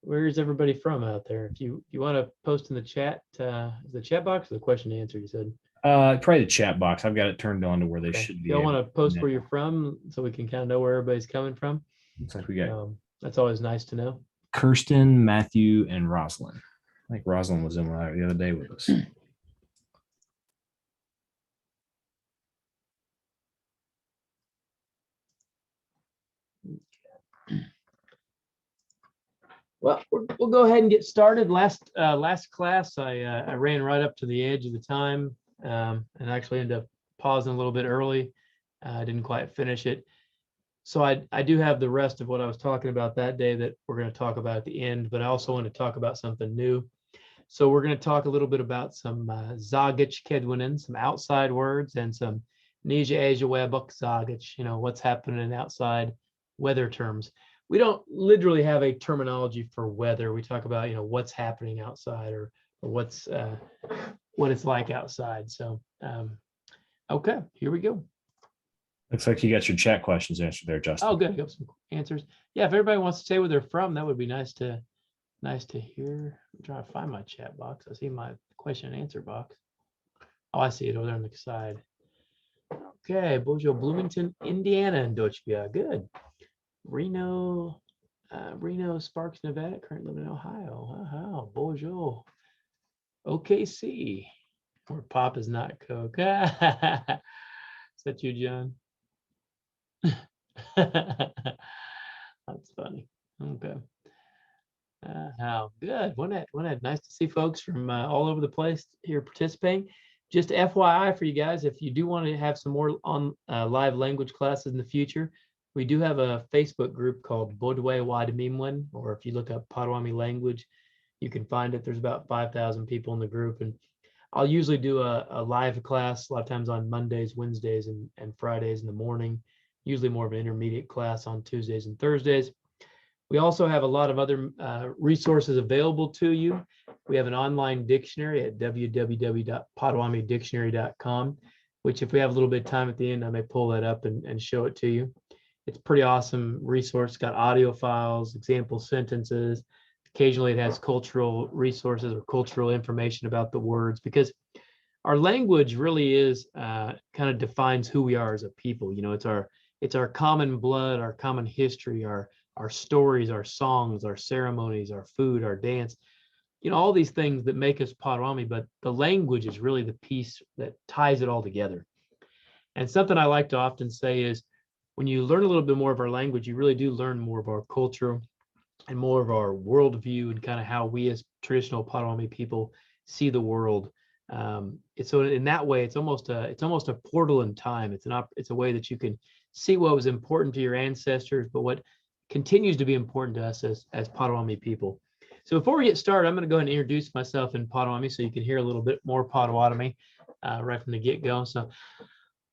Where is everybody from out there? If you want to post in the chat, the chat box or the question and answer, you said? Probably the chat box. I've got it turned on to where they should be. Y'all want to post where you're from so we can kind of know where everybody's coming from? Looks like we got that's always nice to know. Kirsten, Matthew, and Rosalind. I think Rosalind was in the other day with us. Well, we'll go ahead and get started. Last class, I ran right up to the edge of the time and actually ended up pausing a little bit early. I didn't quite finish it. So I do have the rest of what I was talking about that day that we're going to talk about at the end, but I also want to talk about something new. So we're going to talk a little bit about some Zagich Kedwinen, some outside words, and some Nija Asia Webuk Zagich, what's happening outside, weather terms. We don't literally have a terminology for weather. We talk about, what's happening outside or what it's like outside. So, okay, here we go. Looks like you got your chat questions answered there, Justin. Oh, good. I got some answers. Yeah, if everybody wants to say where they're from, that would be nice to hear. I'm trying to find my chat box. I see my question and answer box. Oh, I see it over there on the side. Okay, Bojo, Bloomington, Indiana, and Dochbia. Good. Reno, Sparks, Nevada, currently living in Ohio. Wow, Bojo. OKC, where pop is not Coke. Is that you, John? That's funny. Okay. How good. Wasn't it nice to see folks from all over the place here participating? Just FYI for you guys, if you do want to have some more on live language classes in the future, we do have a Facebook group called Bti Verbs, or if you look up Patawami language, you can find it. There's about 5,000 people in the group, and I'll usually do a live class a lot of times on Mondays, Wednesdays, and Fridays in the morning, usually more of an intermediate class on Tuesdays and Thursdays. We also have a lot of other resources available to you. We have an online dictionary at www.potawamidictionary.com, which if we have a little bit of time at the end, I may pull that up and show it to you. It's a pretty awesome resource. It's got audio files, example sentences. Occasionally it has cultural resources or cultural information about the words, because our language really is kind of defines who we are as a people. It's our common blood, our common history, our stories, our songs, our ceremonies, our food, our dance, all these things that make us Potawami, but the language is really the piece that ties it all together. And something I like to often say is when you learn a little bit more of our language, you really do learn more of our culture and more of our worldview and kind of how we as traditional Potawami people see the world. So in that way, it's almost a portal in time. It's a way that you can see what was important to your ancestors, but what continues to be important to us as Potawami people. So before we get started, I'm going to go ahead and introduce myself in Potawami so you can hear a little bit more Potawatomi right from the get-go. So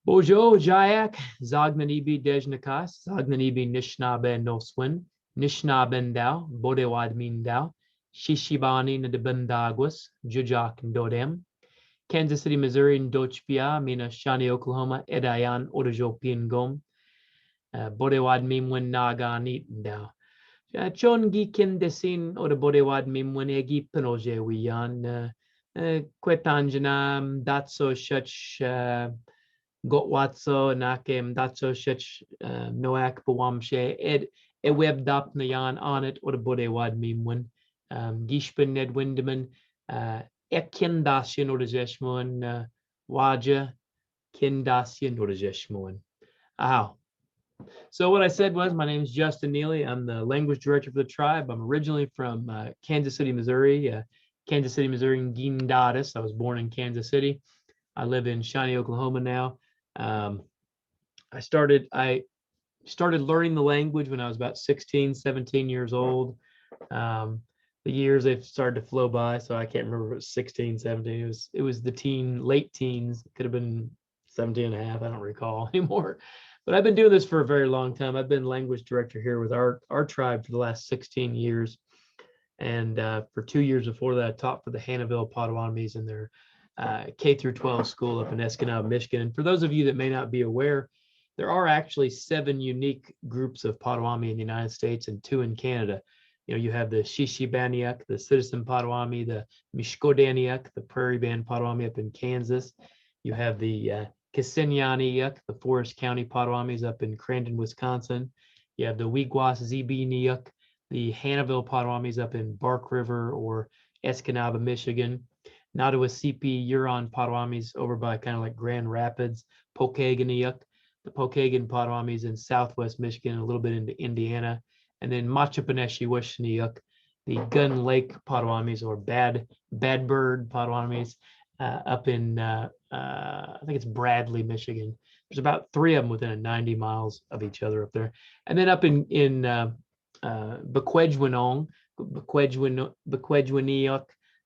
Bojo Jayak, Zagnanibi Dejnakas, Zagnanibi Nishnabe Noswin, Nishnaben Dao, Bodewad Min Dao, Shishibani Nadabandagwas, Jujak Dodem, Kansas City, Missouri, Ndochpia, Mina Shani, Oklahoma, Edayan, Odajo Gom, Bodewad Mimwen Naga Nitendao. Chon Gikin Desin or the Bodewad Mimwen Egi Penoje Wiyan, Kwetanjanam, Datso Shach, Gotwatso, Nakem, Datso Shach, Noak Bawamshe, Ed, Eweb Dap Nayan on it, or the Bodewad Mimwen, Gishpen Ned Windeman, Ekindasyan or the Jeshmoan, Waja, Kindasyan or the Jeshmoan. Ow. So what I said was, my name is Justin Neely. I'm the language director for the tribe. I'm originally from Kansas City, Missouri. Kansas City, Missouri, Gindatis. I was born in Kansas City. I live in Shawnee, Oklahoma now. I started learning the language when I was about 16, 17 years old. The years they've started to flow by, so I can't remember if it was 16, 17. It was the late teens. It could have been 17 and a half. I don't recall anymore. But I've been doing this for a very long time. I've been language director here with our tribe for the last 16 years. And for 2 years before that, I taught for the Hannahville Potawatomis in their K through 12 school up in Escanaba, Michigan. And for those of you that may not be aware, there are actually 7 unique groups of Potawatomi in the United States and 2 in Canada. You have the Shishibaniak, the Citizen Potawatomi, the Mishkodaniak, the Prairie Band Potawatomi up in Kansas. You have the Kisinyaniak, the Forest County Potawamis up in Crandon, Wisconsin. You have the Weegwas Zebiniak, the Hannahville Potawamis up in Bark River or Escanaba, Michigan. Nottawacipi Huron Potawamis over by kind of like Grand Rapids. Pokaganiak, the Pokagon Potawamis in Southwest Michigan, a little bit into Indiana. And then Machipineshi Washniuk, the Gun Lake Potawamis or Bad Bird Potawamis up in, I think it's Bradley, Michigan. There's about 3 of them within 90 miles of each other up there. And then up in Bequedwinong, Bequedwiniuk,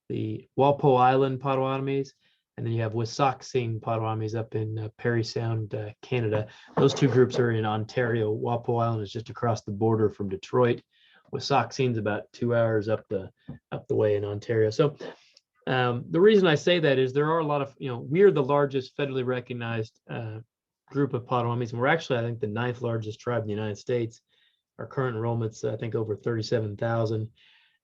the Walpole Island Potawatomis, and then you have Wissahickon Potawatomis up in Parry Sound, Canada. Those 2 groups are in Ontario. Walpole Island is just across the border from Detroit. Wissahickson's about 2 hours up the way in Ontario. So the reason I say that is there are a lot of, we are the largest federally recognized group of Potawatomis, and we're actually, I think, the 9th largest tribe in the United States. Our current enrollment's, I think, over 37,000.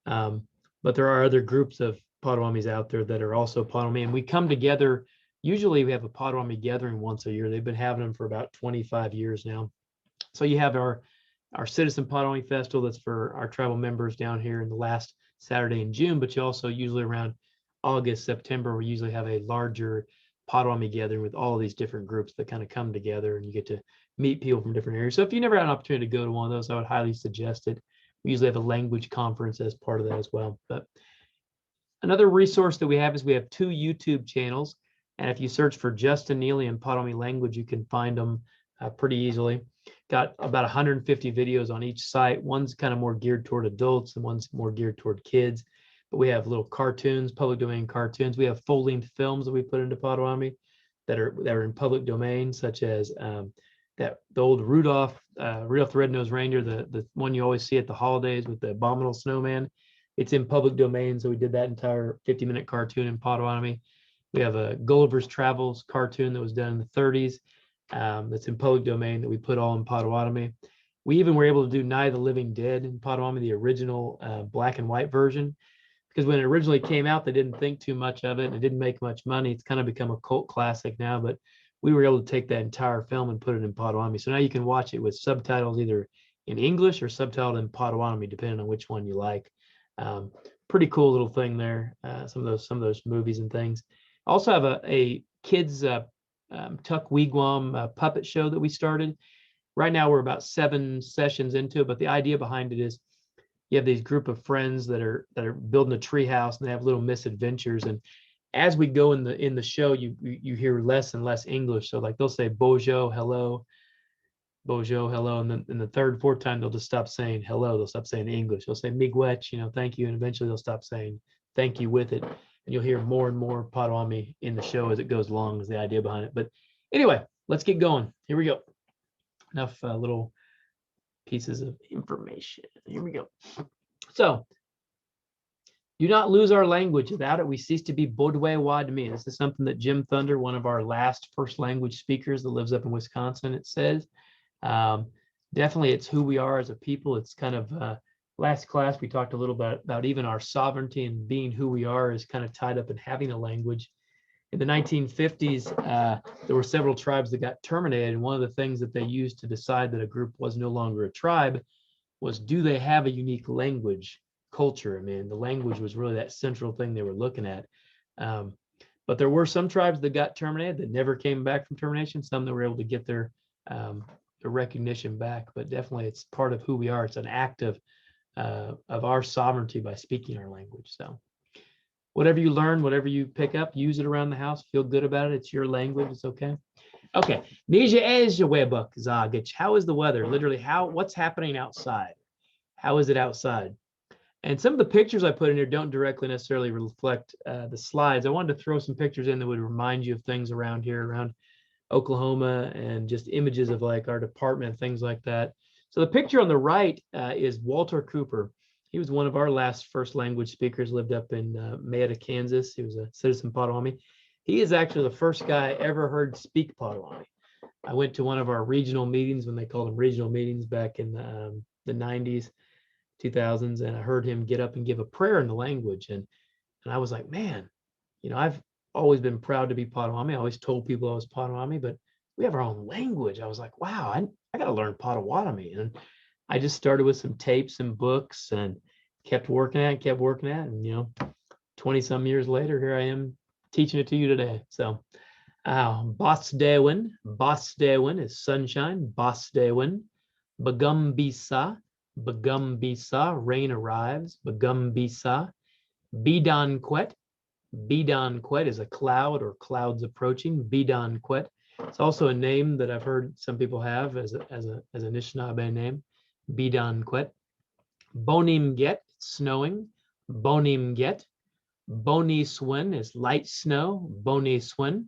But there are other groups of Potawatomis out there that are also Potawatomi, and we come together. Usually we have a Potawatomi gathering once a year. They've been having them for about 25 years now. So you have our Citizen Potawatomi Festival that's for our tribal members down here in the last Saturday in June, but you also usually around August, September, we usually have a larger Potawatomi gathering with all of these different groups that kind of come together, and you get to meet people from different areas. So if you never had an opportunity to go to one of those, I would highly suggest it. We usually have a language conference as part of that as well. But another resource that we have is we have 2 YouTube channels. And if you search for Justin Neely and Potawatomi language, you can find them pretty easily. Got about 150 videos on each site. One's kind of more geared toward adults and one's more geared toward kids. But we have little cartoons, public domain cartoons. We have full-length films that we put into Potawatomi that are in public domain, such as the old Rudolph the Red-Nosed Reindeer, the one you always see at the holidays with the abominable snowman. It's in public domain, so we did that entire 50-minute cartoon in Potawatomi. We have a Gulliver's Travels cartoon that was done in the 30s that's in public domain that we put all in Potawatomi. We even were able to do Night of the Living Dead in Potawatomi, the original black and white version, because when it originally came out, they didn't think too much of it, and it didn't make much money. It's kind of become a cult classic now, but we were able to take that entire film and put it in Potawatomi. So now you can watch it with subtitles either in English or subtitled in Potawatomi, depending on which one you like. Pretty cool little thing there. Some of those movies and things. Also have a kids Tuck Wigwam puppet show that we started. Right now we're about 7 sessions into it, but the idea behind it is you have these group of friends that are building a tree house, and they have little misadventures. And as we go in the show, you hear less and less English. So like they'll say Bojo, hello, and then in the 3rd, 4th time they'll just stop saying hello. They'll stop saying English. They'll say miigwech, thank you, and eventually they'll stop saying thank you with it. And you'll hear more and more Potawatomi in the show as it goes along, is the idea behind it. But anyway, let's get going. Here we go. Enough little pieces of information. Here we go. So, do not lose our language. Without it, we cease to be Bodwe Wadmi. This is something that Jim Thunder, one of our last first language speakers that lives up in Wisconsin, it says. Definitely, it's who we are as a people. It's kind of, last class, we talked a little bit about even our sovereignty and being who we are is kind of tied up in having a language. In the 1950s, there were several tribes that got terminated. And one of the things that they used to decide that a group was no longer a tribe was, do they have a unique language culture? I mean, the language was really that central thing they were looking at. But there were some tribes that got terminated that never came back from termination. Some that were able to get their recognition back. But definitely, it's part of who we are. It's an act of our sovereignty by speaking our language. So whatever you learn, whatever you pick up, use it around the house, feel good about it. It's your language. It's okay. Okay. How is the weather? Literally, what's happening outside? How is it outside? And some of the pictures I put in here don't directly necessarily reflect the slides. I wanted to throw some pictures in that would remind you of things around here, around Oklahoma, and just images of like our department, things like that. So the picture on the right is Walter Cooper. He was one of our last first language speakers, lived up in Mayetta, Kansas. He was a citizen Potawatomi. He is actually the first guy I ever heard speak Potawatomi. I went to one of our regional meetings when they called them regional meetings back in the 90s, 2000s, and I heard him get up and give a prayer in the language. And I was like, man, I've always been proud to be Potawatomi. I always told people I was Potawatomi, but we have our own language. I was like, wow, I got to learn Potawatomi. And I just started with some tapes and books and kept working at it. And, 20 some years later, here I am teaching it to you today. So, Bosdewin is sunshine. Bosdewin, Bagumbisa, rain arrives. Bagumbisa, Bidanquet is a cloud or clouds approaching. Bidanquet. It's also a name that I've heard some people have as an Anishinaabe name. Bidanquet. Bonimget, snowing. Bonimget. Boniswin is light snow. Boniswin.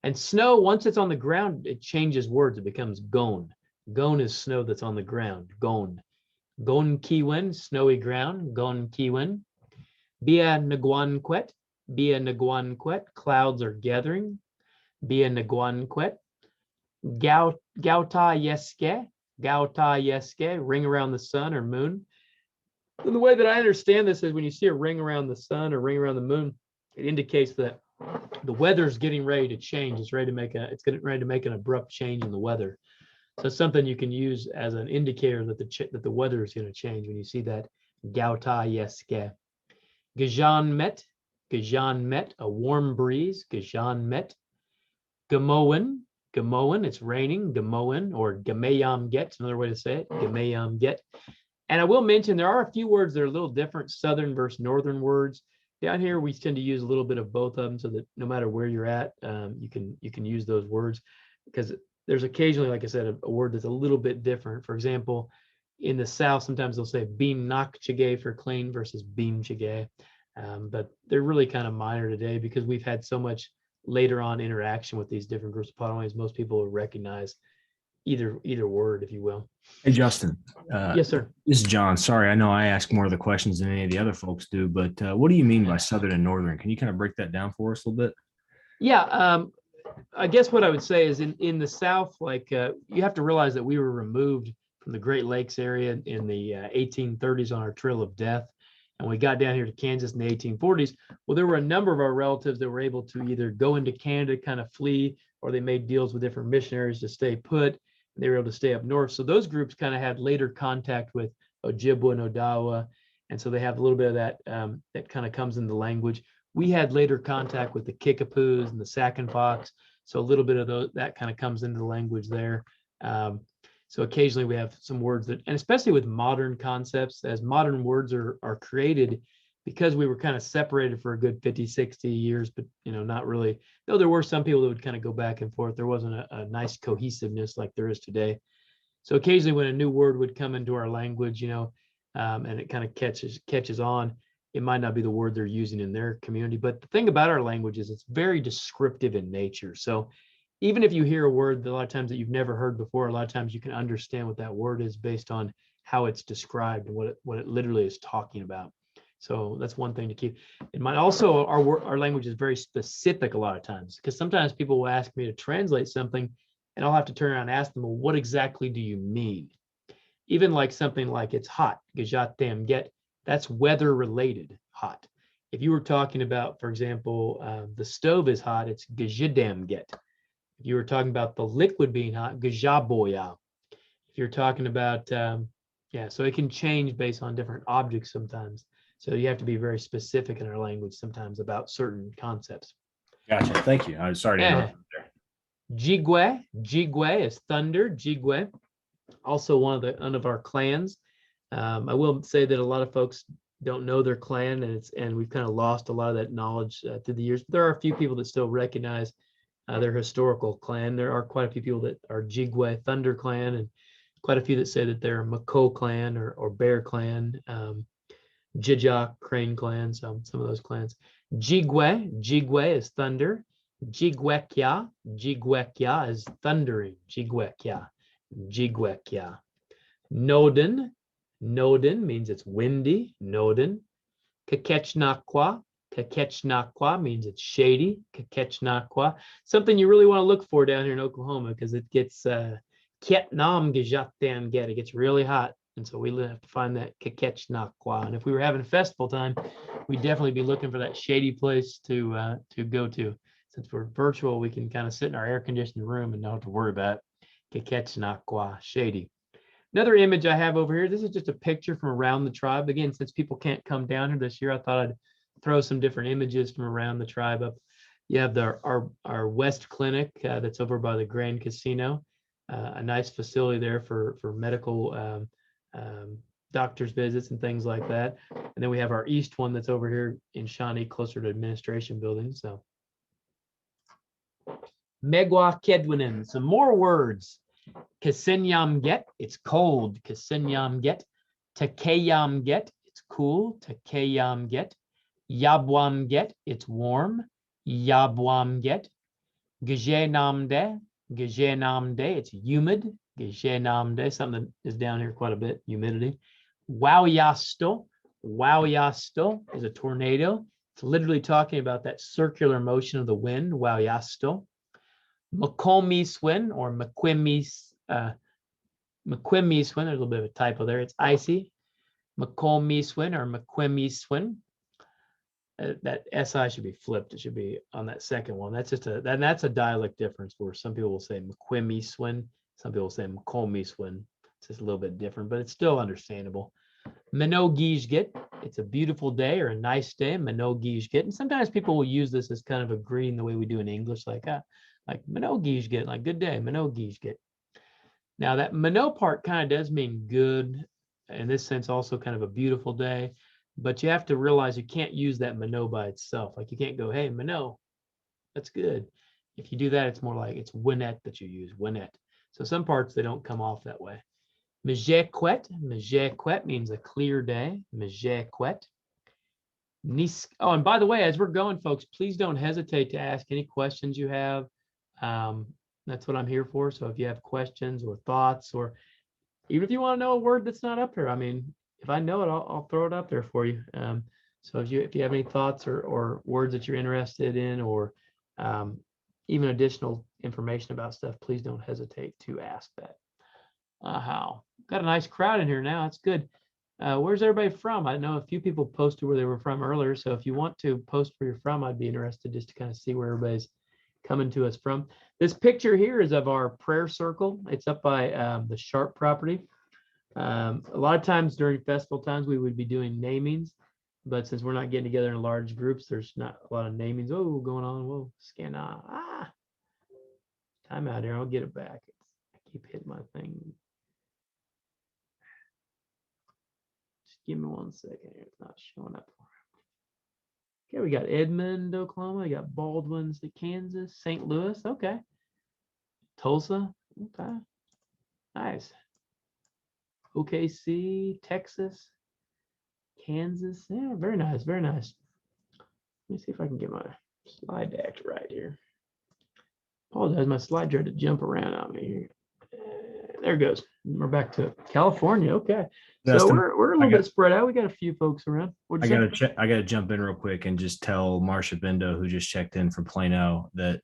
And snow, once it's on the ground, it changes words. It becomes gon. Gon is snow that's on the ground. Gon. Gon kiwin, snowy ground. Gon kiwin. Bia Naguanquet, clouds are gathering. Bia Naguanquet. Gauta Yeske, ring around the sun or moon. And the way that I understand this is when you see a ring around the sun or ring around the moon, it indicates that the weather is getting ready to change. It's getting ready to make an abrupt change in the weather. So it's something you can use as an indicator that the weather is going to change when you see that Gauta Yeske. Gajan met, a warm breeze. Gajan met. Gamoan, it's raining. Gamoan or Gamayam get, another way to say it. Gamayam get. And I will mention there are a few words that are a little different, southern versus northern words. Down here, we tend to use a little bit of both of them so that no matter where you're at, you can use those words, because there's occasionally, like I said, a word that's a little bit different. For example, in the South, sometimes they'll say beam knock chige for clean versus beam chige. But they're really kind of minor today because we've had so much later on interaction with these different groups of Potawatomis. Most people will recognize either word, if you will. Hey, Justin. Yes, sir. This is John. Sorry, I know I ask more of the questions than any of the other folks do, but what do you mean by southern and northern? Can you kind of break that down for us a little bit? Yeah, I guess what I would say is in the South, like you have to realize that we were removed from the Great Lakes area in the 1830s on our Trail of Death. And we got down here to Kansas in the 1840s. Well, there were a number of our relatives that were able to either go into Canada, kind of flee, or they made deals with different missionaries to stay put. And they were able to stay up north. So those groups kind of had later contact with Ojibwa and Odawa. And so they have a little bit of that that kind of comes in the language. We had later contact with the Kickapoos and the Sac and Fox. So a little bit of that kind of comes into the language there. So occasionally we have some words that, and especially with modern concepts, as modern words are created, because we were kind of separated for a good 50, 60 years, but not really, though there were some people that would kind of go back and forth. There wasn't a nice cohesiveness like there is today. So occasionally when a new word would come into our language, and it kind of catches on, it might not be the word they're using in their community. But the thing about our language is it's very descriptive in nature. So even if you hear a word that a lot of times that you've never heard before, a lot of times you can understand what that word is based on how it's described and what it literally is talking about. So that's one thing to keep in mind. Also, our language is very specific a lot of times, because sometimes people will ask me to translate something and I'll have to turn around and ask them, well, what exactly do you mean? Even like something like it's hot, gajatem get, that's weather related hot. If you were talking about, for example, the stove is hot, it's gajidam get. If you were talking about the liquid being hot, gajaboya. If you're talking about, so it can change based on different objects sometimes. So you have to be very specific in our language sometimes about certain concepts. Gotcha. Thank you. I'm sorry to interrupt there. Jigwe is thunder. Jigwe, also one of our clans. I will say that a lot of folks don't know their clan, and we've kind of lost a lot of that knowledge through the years. But there are a few people that still recognize their historical clan. There are quite a few people that are Jigwe Thunder Clan, and quite a few that say that they're Mako Clan or Bear Clan, Jijak Crane Clan, some of those clans. Jigwe is thunder. Jigwekya is thundering. Jigwekya. Noden means it's windy. Noden. Kakechnakwa Kakechnakwa means it's shady. Kakechnakwa, something you really want to look for down here in Oklahoma because it gets Kietnam Gejatan get. It gets really hot. And so we have to find that Kakechnakwa. And if we were having festival time, we'd definitely be looking for that shady place to go to. Since we're virtual, we can kind of sit in our air-conditioned room and not have to worry about it. Kakechnakwa, shady. Another image I have over here, this is just a picture from around the tribe. Again, since people can't come down here this year, I thought I'd throw some different images from around the tribe up. You have our West Clinic that's over by the Grand Casino, a nice facility there for medical doctor's visits and things like that. And then we have our East one that's over here in Shawnee, closer to administration buildings. So Megwa Kedwinin, some more words. Kasinyam get, it's cold. Kasinyam get. Takeyam get, it's cool. Takeyam get. Yabwam get, it's warm. Yabwam get. Gajenamde, Gajenamde, it's humid. Gajenamde, something that is down here quite a bit, humidity. Wowyasto, Wowyasto is a tornado. It's literally talking about that circular motion of the wind. Wowyasto. Makomiswin or Maquimiswin, there's a little bit of a typo there. It's icy. Makomiswin or Maquimiswin. That SI should be flipped. It should be on that second one. That's just that's a dialect difference where some people will say Maquimiswin, some people will say Makomiswin. It's just a little bit different, but it's still understandable. Minogijgit, it's a beautiful day or a nice day. Minogijgit, and sometimes people will use this as kind of a greeting the way we do in English, like Minogijgit, like good day, Minogijgit. Now that Mino part kind of does mean good, in this sense, also kind of a beautiful day. But you have to realize you can't use that Mino by itself. Like you can't go, hey, Mino, that's good. If you do that, it's more like it's Winnet that you use, Winnet. So some parts, they don't come off that way. Mejequet means a clear day. Mejequet. Oh, and by the way, as we're going, folks, please don't hesitate to ask any questions you have. That's what I'm here for. So if you have questions or thoughts, or even if you want to know a word that's not up here, I mean, if I know it, I'll throw it up there for you. So if you have any thoughts or words that you're interested in, or even additional information about stuff, please don't hesitate to ask that. How got a nice crowd in here now. That's good. Where's everybody from? I know a few people posted where they were from earlier. So if you want to post where you're from, I'd be interested just to kind of see where everybody's coming to us from. This picture here is of our prayer circle. It's up by the Sharp property. A lot of times during festival times, we would be doing namings, but since we're not getting together in large groups, there's not a lot of namings. Oh, going on. Whoa, scan. Time out here. I'll get it back. I keep hitting my thing. Just give me 1 second here. It's not showing up. Okay, we got Edmond, Oklahoma. We got Baldwin, Kansas, St. Louis. Okay. Tulsa. Okay. Nice. OKC, Texas, Kansas. Yeah, very nice, very nice. Let me see if I can get my slide deck right here. Apologize, my slide tried to jump around on me here. There it goes. We're back to California. Okay. So we're a little bit spread out. We got a few folks around. I gotta jump in real quick and just tell Marcia Bindo, who just checked in from Plano, that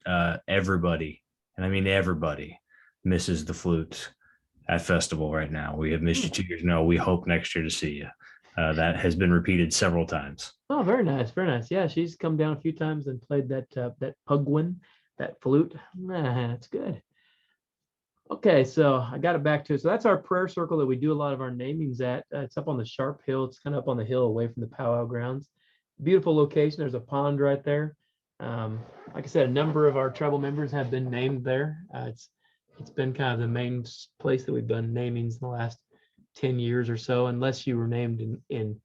everybody, and I mean everybody, misses the flutes at festival right now. We have missed you 2 years. No, we hope next year to see you. That has been repeated several times. Oh, very nice, very nice. Yeah, she's come down a few times and played that pugwin, that flute. That's good. Okay, so I got it back to it. So that's our prayer circle that we do a lot of our namings at. It's up on the Sharp Hill. It's kind of up on the hill away from the powwow grounds. Beautiful location. There's a pond right there. Like I said, a number of our tribal members have been named there. It's been kind of the main place that we've done namings in the last 10 years or so, unless you were named in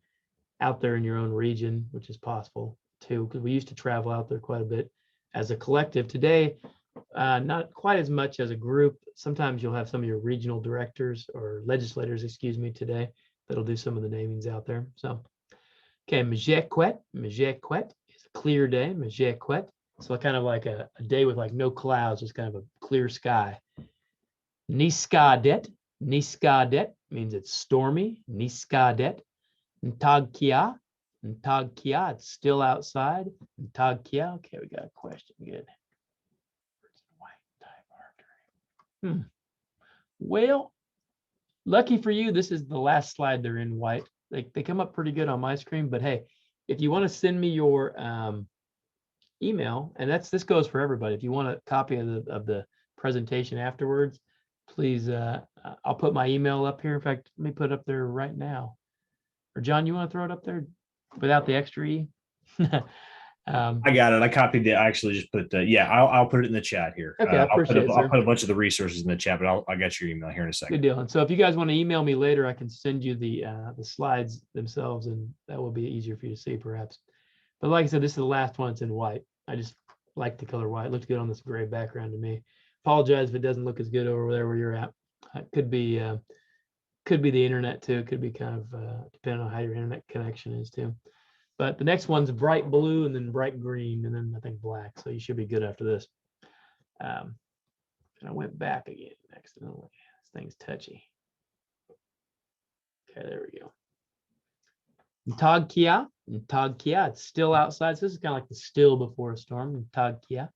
out there in your own region, which is possible too, because we used to travel out there quite a bit as a collective. Today, not quite as much as a group. Sometimes you'll have some of your regional directors or legislators, excuse me, today that'll do some of the namings out there. So, okay, Mejequet is a clear day. Mejequet, so kind of like a day with like no clouds, just kind of a clear sky. Niskadet means it's stormy. Niskadet. Ntagkia Ntagkia, it's still outside. Ntagkia, okay, we got a question, good. Well, lucky for you, this is the last slide they're in white. They come up pretty good on my screen, but hey, if you want to send me your email, and this goes for everybody. If you want a copy of the presentation afterwards, please, I'll put my email up here. In fact, let me put it up there right now. Or John, you want to throw it up there without the extra E? I got it. I copied it. I actually just put the, yeah, I'll put it in the chat here. Okay, I appreciate it, I'll sir. put a bunch of the resources in the chat, but I'll get your email here in a second. Good deal. And so if you guys want to email me later, I can send you the slides themselves, and that will be easier for you to see perhaps. But like I said, this is the last one. It's in white. I just like the color white. It looks good on this gray background to me. Apologize if it doesn't look as good over there where you're at. It could be the internet too. It could be kind of depending on how your internet connection is too. But the next one's bright blue and then bright green and then I think black. So you should be good after this. And I went back again accidentally. This thing's touchy. Okay, there we go. Ntagkia, it's still outside. So this is kind of like the still before a storm. Ntagkia.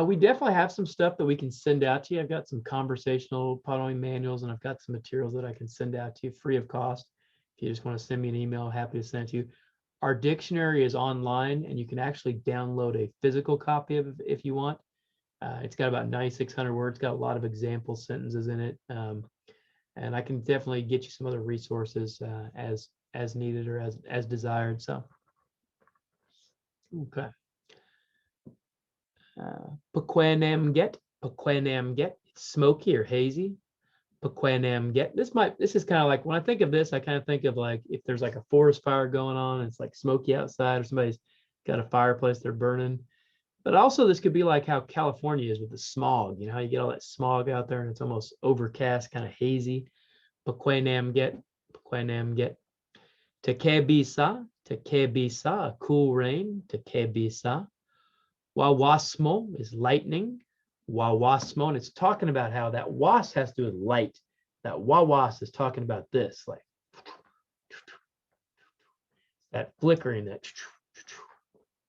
We definitely have some stuff that we can send out to you. I've got some conversational Potawatomi manuals, and I've got some materials that I can send out to you free of cost. If you just want to send me an email, happy to send it to you. Our dictionary is online, and you can actually download a physical copy of it if you want. It's got about 9,600 words, got a lot of example sentences in it. And I can definitely get you some other resources as needed or as desired. So, okay. Pakwanamget, it's smoky or hazy. Pakwanamget. This is kind of like when I think of this, I kind of think of like if there's like a forest fire going on, it's like smoky outside, or somebody's got a fireplace they're burning. But also this could be like how California is with the smog. You know how you get all that smog out there and it's almost overcast, kind of hazy. Pakwanamget. Tekebisa, a cool rain. Tekebisa. Wawasmo is lightning. Wawasmo, and it's talking about how that was has to do with light. That wawas is talking about this, like that flickering, that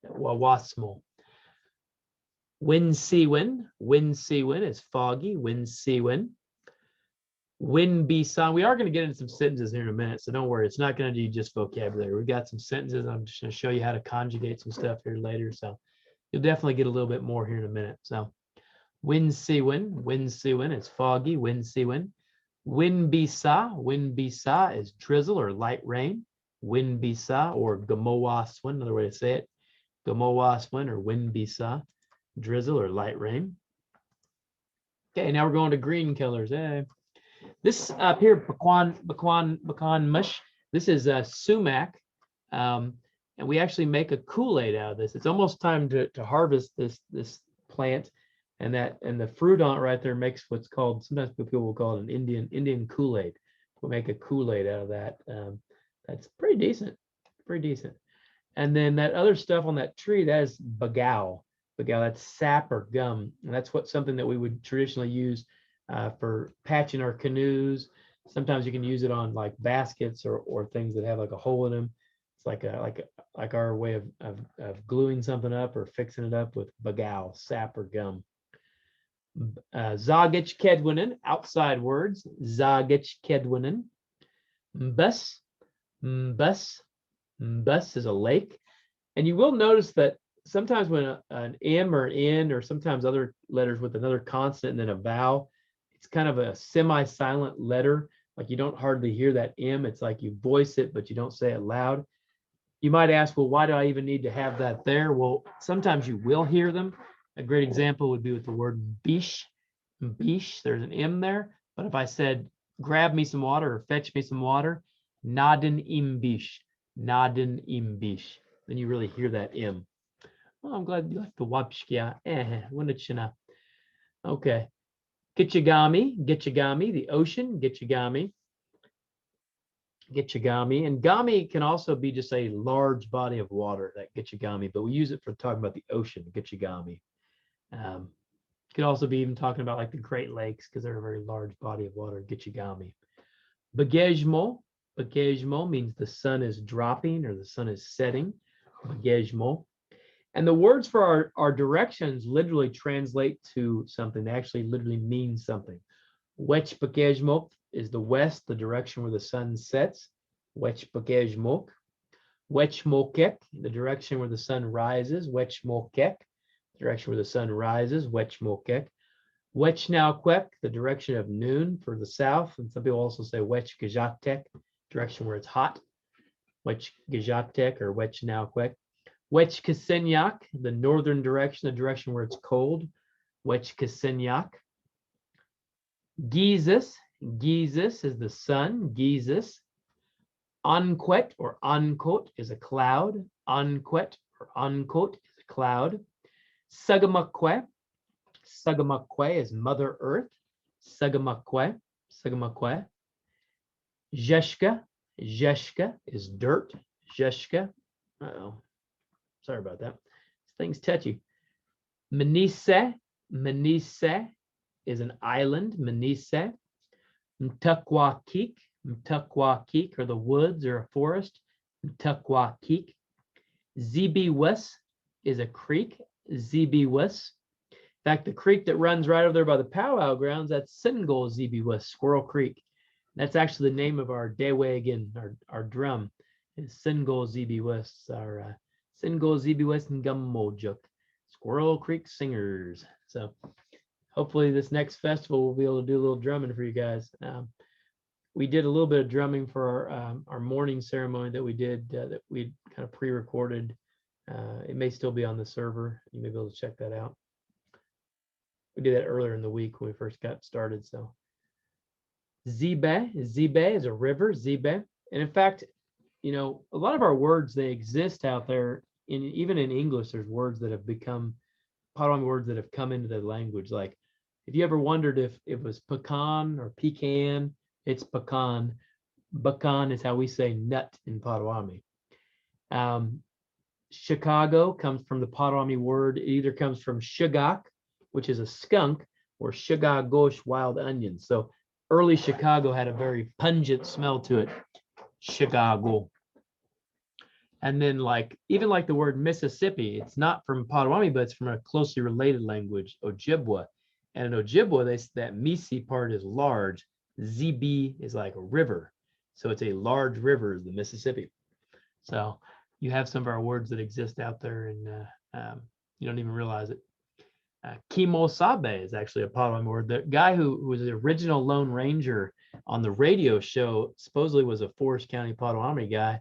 wawasmo. Winsiwin is foggy. Winsiwin. Winbisa. We are going to get into some sentences here in a minute, so don't worry. It's not going to be just vocabulary. We've got some sentences. I'm just going to show you how to conjugate some stuff here later. So you'll definitely get a little bit more here in a minute. So Winsiwin is foggy. Winsiwin. Winbisa is drizzle or light rain. Winbisa or gamowaswin, another way to say it. Gamowaswin or winbisa, drizzle or light rain. Okay, now we're going to green colors. Hey. This up here, pecan mush. This is sumac, and we actually make a Kool-Aid out of this. It's almost time to harvest this plant, and the fruit on it right there makes what's called, sometimes people will call it an Indian Kool-Aid. We'll make a Kool-Aid out of that. That's pretty decent, And then that other stuff on that tree, that is bagao. That's sap or gum, and that's something that we would traditionally use for patching our canoes. Sometimes you can use it on like baskets or things that have like a hole in them. It's like our way of gluing something up or fixing it up with bagao, sap or gum. Zagich kedwinen, outside words. Zagich kedwinen. Bus is a lake, and you will notice that sometimes when an M or an N or sometimes other letters with another consonant and then a vowel, it's kind of a semi-silent letter. Like you don't hardly hear that M. It's like you voice it, but you don't say it loud. You might ask, well, why do I even need to have that there? Well, sometimes you will hear them. A great example would be with the word bish. Bish, there's an M there. But if I said, grab me some water or fetch me some water, naden imbish, then you really hear that M. Well, I'm glad you like the wapshkia. Okay. Gitchagami, the ocean, Gitchagami. And gami can also be just a large body of water, that Gitchagami, but we use it for talking about the ocean, Gitchagami. Could also be even talking about like the Great Lakes because they're a very large body of water. Gitchigami. Bagejmo. Bagejmo means the sun is dropping or the sun is setting. Bagejmo. And the words for our directions literally translate to something. They actually literally mean something. Wech Bagejmo is the west, the direction where the sun sets. Wech Bagejmo. Wech Mokek, the direction where the sun rises. Wech Mokek, direction where the sun rises. Wech Mokek. Wech Nauquek, the direction of noon for the south. And some people also say Wech Gajatek, direction where it's hot. Wech Gajatek or Wech Nauquek. Wech Kasenyak, the northern direction, the direction where it's cold. Wech Kasenyak. Gizis, Gizis is the sun. Gizis. Anquet or Ankot is a cloud. Anquet or Ankot is a cloud. Sagamakwe, Sagamakwe is Mother Earth. Sagamakwe, Sagamakwe. Zheshka, Zheshka is dirt. Zheshka. Uh-oh. Sorry about that. This thing's touchy. Manise, Manise is an island. Manise. Mtukwakeek, Mtukwakeek are the woods or a forest. Mtukwakeek. Zibiwis is a creek. Zibiwis. In fact, the creek that runs right over there by the powwow grounds, that's Single Zibiwis, Squirrel Creek. That's actually the name of our Dewagin, our drum, is Single Zibiwis, our Single Zibiwis and Gummojuk, Squirrel Creek Singers. So hopefully this next festival we'll be able to do a little drumming for you guys. We did a little bit of drumming for our morning ceremony that we did that we kind of pre-recorded. It may still be on the server. You may be able to check that out. We did that earlier in the week when we first got started. So Zibe, Zibe is a river, Zibe. And in fact, you know, a lot of our words, they exist out there. Even in English, there's words that have become Potawatomi words that have come into the language. Like if you ever wondered if it was pecan or pecan, it's pecan. Pecan is how we say nut in Potawatomi. Chicago comes from the Potawatomi word. It either comes from shugak, which is a skunk, or shigagosh, wild onions. So early Chicago had a very pungent smell to it. Chicago. And then even like the word Mississippi, it's not from Potawatomi, but it's from a closely related language, Ojibwa. And in Ojibwa, that Misi part is large. ZB is like a river. So it's a large river, the Mississippi. So you have some of our words that exist out there and you don't even realize it. Kimosabe is actually a Potawatomi word. The guy who was the original Lone Ranger on the radio show supposedly was a Forest County Potawatomi guy.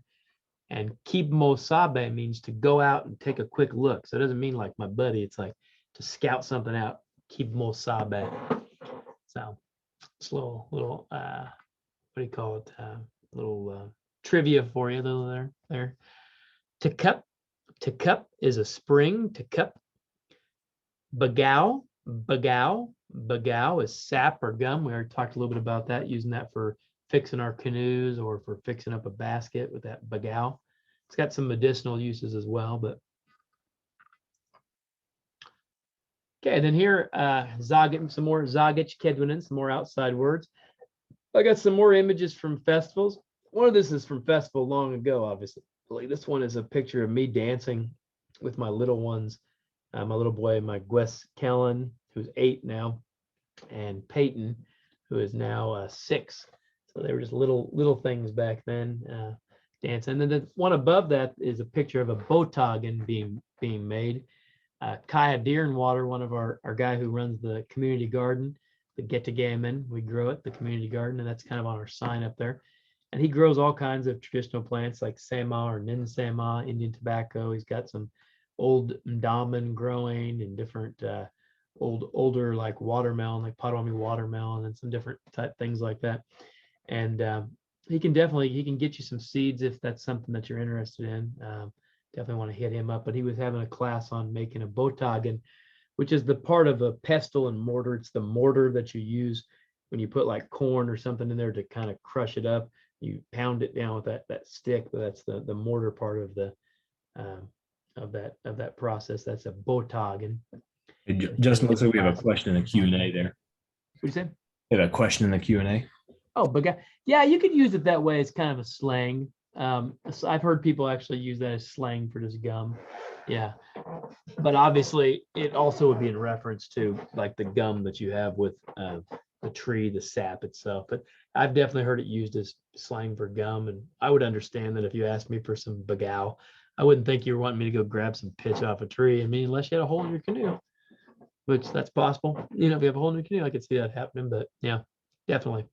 And Kimosabe means to go out and take a quick look. So it doesn't mean like my buddy. It's like to scout something out. Kimosabe. So it's a little what do you call it? Little trivia for you there. Tecup is a spring. Tecup. Bagao is sap or gum. We already talked a little bit about that, using that for fixing our canoes or for fixing up a basket with that bagao. It's got some medicinal uses as well, but okay, then here some more Zagich Kedwinin, some more outside words. I got some more images from festivals. One of this is from festival long ago, obviously. This one is a picture of me dancing with my little ones. My little boy, my Gwes Kellen, who's 8 now, and Peyton, who is now 6. So they were just little things back then, dancing. And then the one above that is a picture of a botagan being made. Kaya Deernwater, one of our guy who runs the community garden, the Getagaman, we grow it, the community garden, and that's kind of on our sign up there. And he grows all kinds of traditional plants like Sama or Ninsama, Indian tobacco. He's got some old Ndaman growing and different older like watermelon, like Potawatomi watermelon and some different type things like that. And he can get you some seeds if that's something that you're interested in. Definitely want to hit him up. But he was having a class on making a botagan, which is the part of a pestle and mortar. It's the mortar that you use when you put like corn or something in there to kind of crush it up. You pound it down with that stick, but that's the mortar part of the of that process. That's a botagan. Justin, looks like we have a question in the Q&A there. What do you say? We have a question in the Q&A. Oh, but yeah, you could use it that way. It's kind of a slang. So I've heard people actually use that as slang for just gum. Yeah, but obviously it also would be in reference to like the gum that you have with the tree, the sap itself. But I've definitely heard it used as slang for gum, and I would understand that if you asked me for some bagao, I wouldn't think you were wanting me to go grab some pitch off a tree. I mean, unless you had a hole in your canoe, which that's possible. You know, if you have a hole in your canoe, I could see that happening. But yeah, definitely.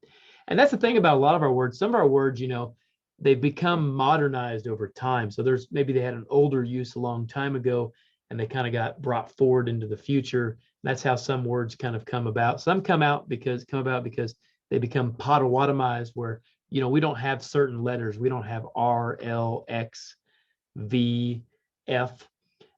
And that's the thing about a lot of our words. Some of our words, you know, they've become modernized over time. So there's maybe they had an older use a long time ago and they kind of got brought forward into the future. That's how some words kind of come about. Some come about because they become Potawatomiized, where, you know, we don't have certain letters. We don't have R, L, X, V, F.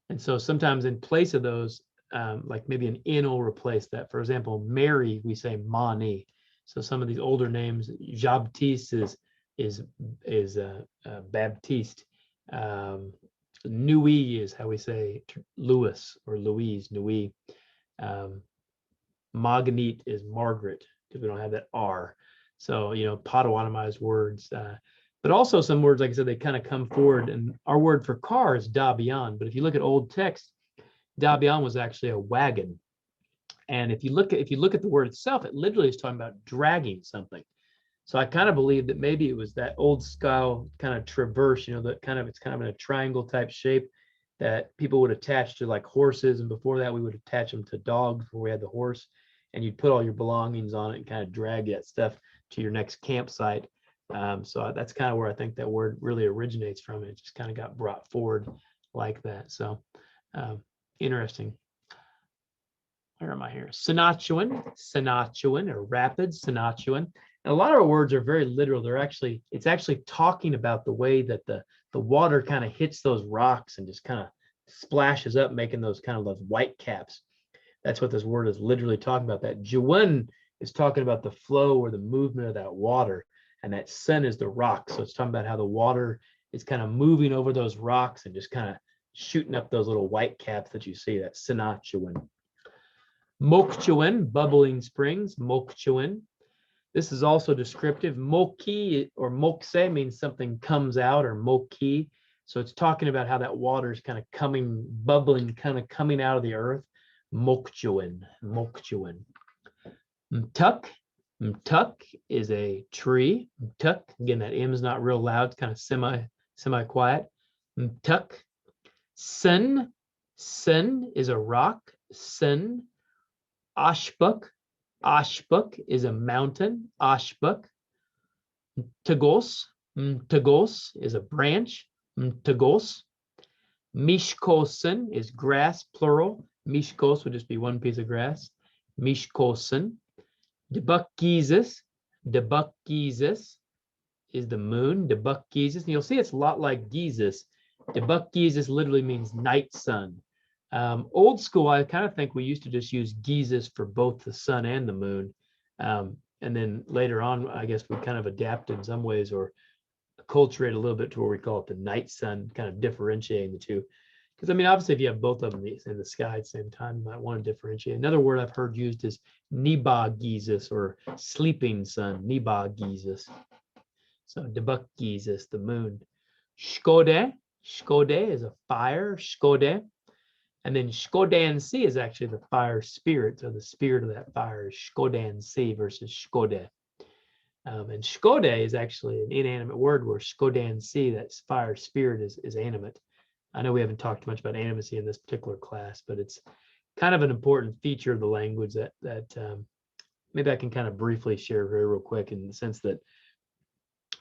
And so sometimes in place of those, like maybe an N will replace that. For example, Mary, we say Mani. So some of these older names, Jabtiste is Baptiste. Nui is how we say Louis or Louise, Nui. Marguerite is Margaret, because we don't have that R. So, you know, Potawatomiized words. But also some words, like I said, they kind of come forward. And our word for car is dabian. But if you look at old text, dabian was actually a wagon. And if you look at the word itself, it literally is talking about dragging something. So I kind of believe that maybe it was that old style kind of traverse, you know, that kind of, it's kind of in a triangle type shape that people would attach to like horses. And before that, we would attach them to dogs before we had the horse. And you'd put all your belongings on it and kind of drag that stuff to your next campsite. So that's kind of where I think that word really originates from. It just kind of got brought forward like that. So interesting. Where am I here? Sinatchuan or rapid Sinatchuan. And a lot of our words are very literal. It's actually talking about the way that the water kind of hits those rocks and just kind of splashes up, making those kind of those white caps. That's what this word is literally talking about. That Juan is talking about the flow or the movement of that water. And that sun is the rock. So it's talking about how the water is kind of moving over those rocks and just kind of shooting up those little white caps that you see. That's Sinatchuan. Mokchuan, bubbling springs, Mokchuan. This is also descriptive. Moki or mokse means something comes out, or moki. So it's talking about how that water is kind of coming, bubbling, kind of coming out of the earth. Mokchuan, Mokchuan. Mtuk, Mtuk is a tree. Mtuk, again, that M is not real loud. It's kind of semi-quiet. Mtuk. Sun, Sun is a rock. Sun. Ashbuk, Ashbuk is a mountain. Ashbuk. Tagos, Tagos is a branch. Tagos. Mishkosen is grass, plural. Mishkos would just be one piece of grass. Mishkosen. Debukgeesis, Debukgeesis is the moon. Debukgeesis, and you'll see it's a lot like Jesus. Debukgeesis literally means night sun. Old school, I kind of think we used to just use Jesus for both the sun and the moon. And then later on, I guess we kind of adapted in some ways or acculturate a little bit to where we call it the night sun, kind of differentiating the two. Because I mean, obviously, if you have both of them in the sky at the same time, you might want to differentiate. Another word I've heard used is Niba-geesis or sleeping sun, Niba-geesis. So Debukgeesis, the moon. Shkode, Shkode is a fire, Shkode. And then Shkodansi is actually the fire spirit, so the spirit of that fire is Shkodansi versus Shkode. And Shkode is actually an inanimate word, where Shkodansi, that fire spirit, is animate. I know we haven't talked much about animacy in this particular class, but it's kind of an important feature of the language that maybe I can kind of briefly share here real quick, in the sense that,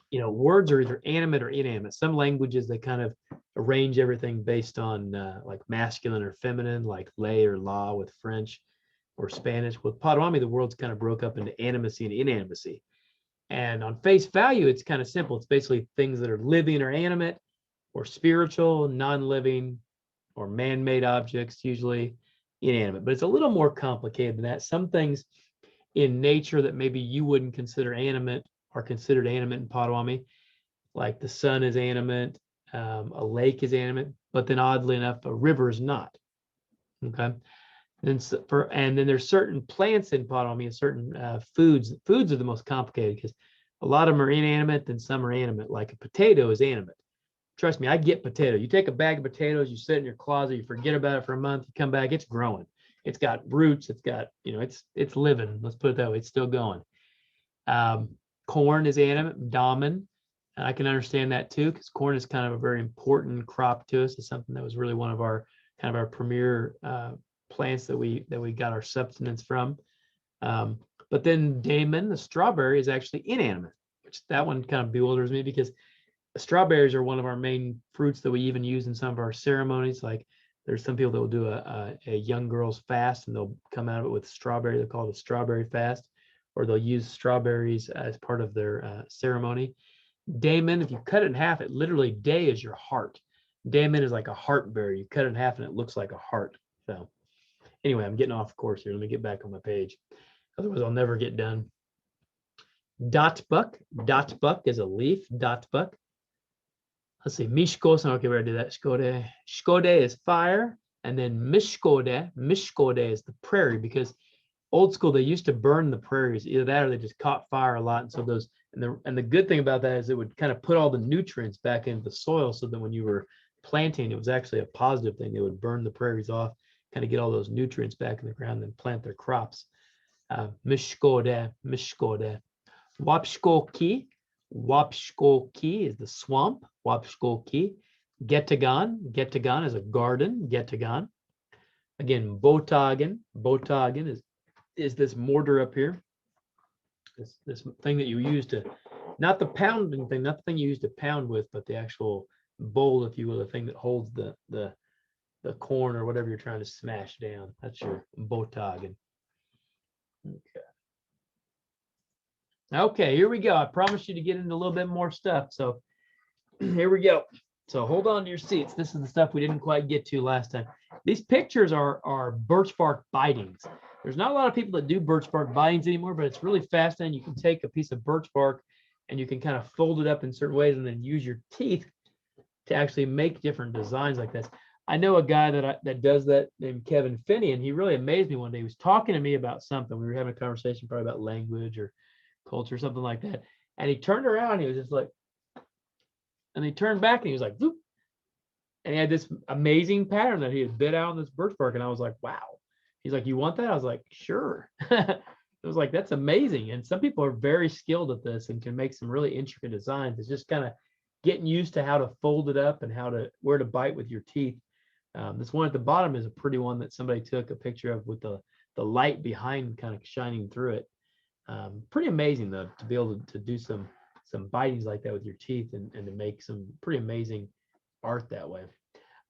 you know, words are either animate or inanimate. Some languages, they kind of arrange everything based on like masculine or feminine, like lay or la with French or Spanish. With Patawami, the world's kind of broke up into animacy and inanimacy. And on face value, it's kind of simple. It's basically things that are living or animate, or spiritual, non-living, or man-made objects, usually inanimate. But it's a little more complicated than that. Some things in nature that maybe you wouldn't consider animate are considered animate in Potawami, like the sun is animate, a lake is animate, but then oddly enough, a river is not. Okay. And then there's certain plants in Potawatomi and certain foods. Foods are the most complicated because a lot of them are inanimate and some are animate. Like a potato is animate. Trust me, I get potato. You take a bag of potatoes, you sit in your closet, you forget about it for a month, you come back, it's growing. It's got roots, it's got, it's living. Let's put it that way. It's still going. Corn is animate, damen. And I can understand that too, because corn is kind of a very important crop to us. It's something that was really one of our kind of our premier plants that we got our substance from. But then damen, the strawberry, is actually inanimate, which that one kind of bewilders me because strawberries are one of our main fruits that we even use in some of our ceremonies. Like there's some people that will do a young girl's fast and they'll come out of it with strawberry. They call it a strawberry fast, or they'll use strawberries as part of their ceremony. Damen, if you cut it in half, it literally, day is your heart. Damen is like a heart berry. You cut it in half and it looks like a heart. So anyway, I'm getting off course here. Let me get back on my page. Otherwise, I'll never get done. Dotbuck. Dotbuck is a leaf. Dotbuck. Let's see. Mishkos. Okay, we already did that. Shkode. Shkode is fire. And then mishkode. Mishkode is the prairie, because old school, they used to burn the prairies. Either that or they just caught fire a lot. And so those, and the good thing about that is it would kind of put all the nutrients back into the soil, so that when you were planting, it was actually a positive thing. They would burn the prairies off, kind of get all those nutrients back in the ground and plant their crops. Mishkode, mishkode. Wapshkoki. Wapshkoki is the swamp. Wapshkoki. Getagan. Getagan is a garden. Getagan. Again, botagan. Botagan is this mortar up here. This thing that you use to, not the pounding thing, not the thing you use to pound with, but the actual bowl, if you will, the thing that holds the corn or whatever you're trying to smash down. That's your botagan. Okay, here we go. I promised you to get into a little bit more stuff. So here we go. So hold on to your seats. This is the stuff we didn't quite get to last time. These pictures are birch bark bitings. There's not a lot of people that do birch bark bitings anymore, but it's really fascinating. You can take a piece of birch bark and you can kind of fold it up in certain ways and then use your teeth to actually make different designs like this. I know a guy that does that named Kevin Finney, and he really amazed me one day. He was talking to me about something. We were having a conversation probably about language or culture, something like that. And he turned around and he was just like, and he turned back and he was like, whoop. And he had this amazing pattern that he had bit out on this birch bark. And I was like, wow. He's like, you want that? I was like, sure. It was like, that's amazing. And some people are very skilled at this and can make some really intricate designs. It's just kind of getting used to how to fold it up and where to bite with your teeth. This one at the bottom is a pretty one that somebody took a picture of with the light behind kind of shining through it. Pretty amazing though, to be able to do some bitings like that with your teeth and to make some pretty amazing art that way.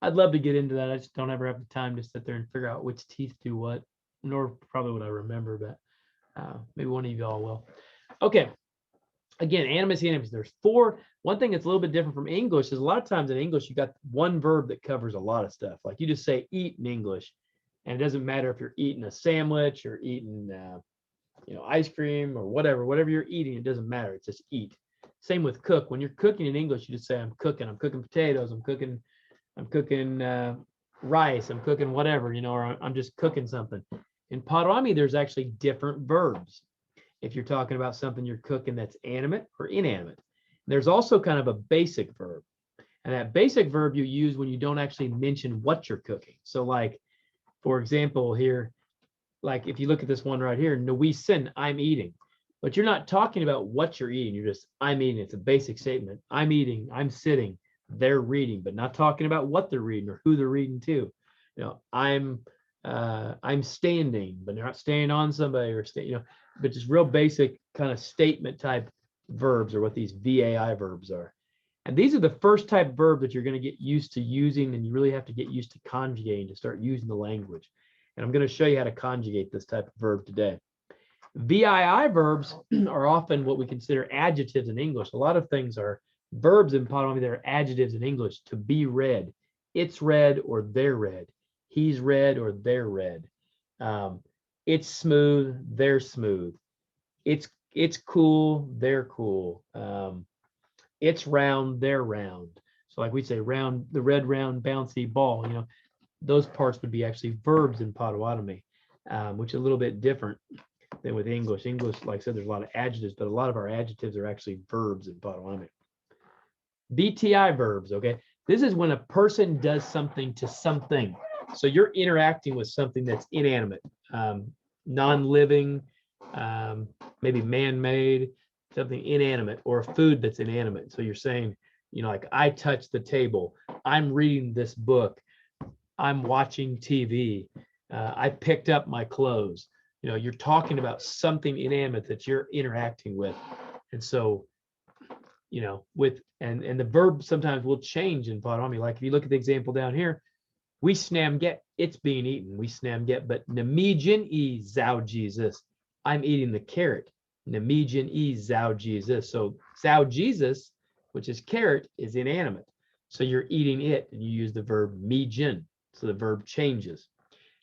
I'd love to get into that. I just don't ever have the time to sit there and figure out which teeth do what, nor probably what I remember, but maybe one of you all will. Okay. Again, animus, animus. There's four. One thing that's a little bit different from English is a lot of times in English, you got one verb that covers a lot of stuff. Like you just say eat in English, and it doesn't matter if you're eating a sandwich or eating ice cream or whatever you're eating, it doesn't matter. It's just eat. Same with cook. When you're cooking in English, you just say I'm cooking potatoes, I'm cooking rice, I'm cooking whatever, or I'm just cooking something. In Patawami, there's actually different verbs. If you're talking about something you're cooking that's animate or inanimate. There's also kind of a basic verb. And that basic verb you use when you don't actually mention what you're cooking. So like, for example, here, like if you look at this one right here, Nawisin, I'm eating. But you're not talking about what you're eating. You're just, I'm eating. It's a basic statement. I'm eating, I'm sitting, they're reading, but not talking about what they're reading or who they're reading to. I'm standing, but they're not standing on somebody or but just real basic kind of statement type verbs are what these VAI verbs are. And these are the first type verb that you're going to get used to using, and you really have to get used to conjugating to start using the language. And I'm going to show you how to conjugate this type of verb today. VII verbs are often what we consider adjectives in English. A lot of things are verbs in Potawatomi that are adjectives in English. To be read, it's read or they're read. He's read or they're read. It's smooth, they're smooth. It's cool, they're cool. It's round, they're round. So like we say, round, the red round bouncy ball. those parts would be actually verbs in Potawatomi, which is a little bit different than with English. English, like I said, there's a lot of adjectives, but a lot of our adjectives are actually verbs in Potawatomi. Bti verbs, okay? This is when a person does something to something. So you're interacting with something that's inanimate, non-living, maybe man-made, something inanimate, or a food that's inanimate. So you're saying, you know, like I touched the table, I'm reading this book, I'm watching TV, I picked up my clothes. You know, you're talking about something inanimate that you're interacting with. And so, you know, with, and the verb sometimes will change in Potawatomi. Like if you look at the example down here, we snam get, it's being eaten. We snam get, but namijin e zao Jesus. I'm eating the carrot. Namijin e zao Jesus. So zao Jesus, which is carrot, is inanimate. So you're eating it, and you use the verb mijin. So the verb changes.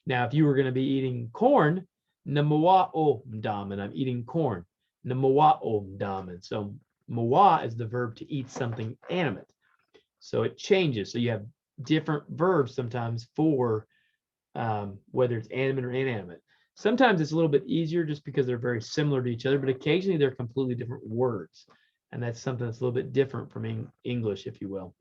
Now, if you were going to be eating corn, namawa o mdamen, I'm eating corn. Namawa o mdamen. So mawa is the verb to eat something animate. So it changes. So you have different verbs sometimes for whether it's animate or inanimate. Sometimes it's a little bit easier just because they're very similar to each other, but occasionally they're completely different words. And that's something that's a little bit different from English, if you will.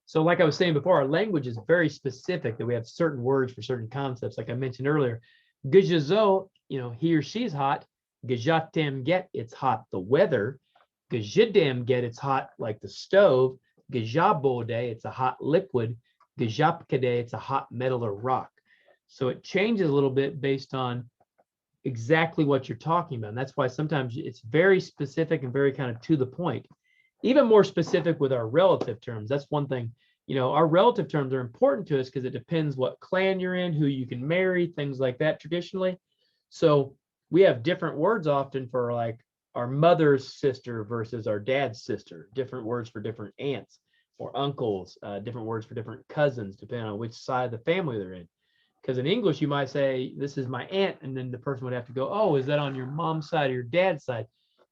So like I was saying before, our language is very specific, that we have certain words for certain concepts. Like I mentioned earlier, gajazo, you know, he or she's hot. Gajatem get, it's hot, the weather. Gajidam get, it's hot, like the stove. Gajabode, it's a hot liquid. Gajapkade, it's a hot metal or rock. So it changes a little bit based on exactly what you're talking about. And that's why sometimes it's very specific and very kind of to the point. Even more specific with our relative terms. That's one thing, you know, our relative terms are important to us because it depends what clan you're in, who you can marry, things like that traditionally. So we have different words often for like our mother's sister versus our dad's sister, different words for different aunts or uncles, different words for different cousins, depending on which side of the family they're in. Because in English, you might say, this is my aunt, and then the person would have to go, oh, is that on your mom's side or your dad's side?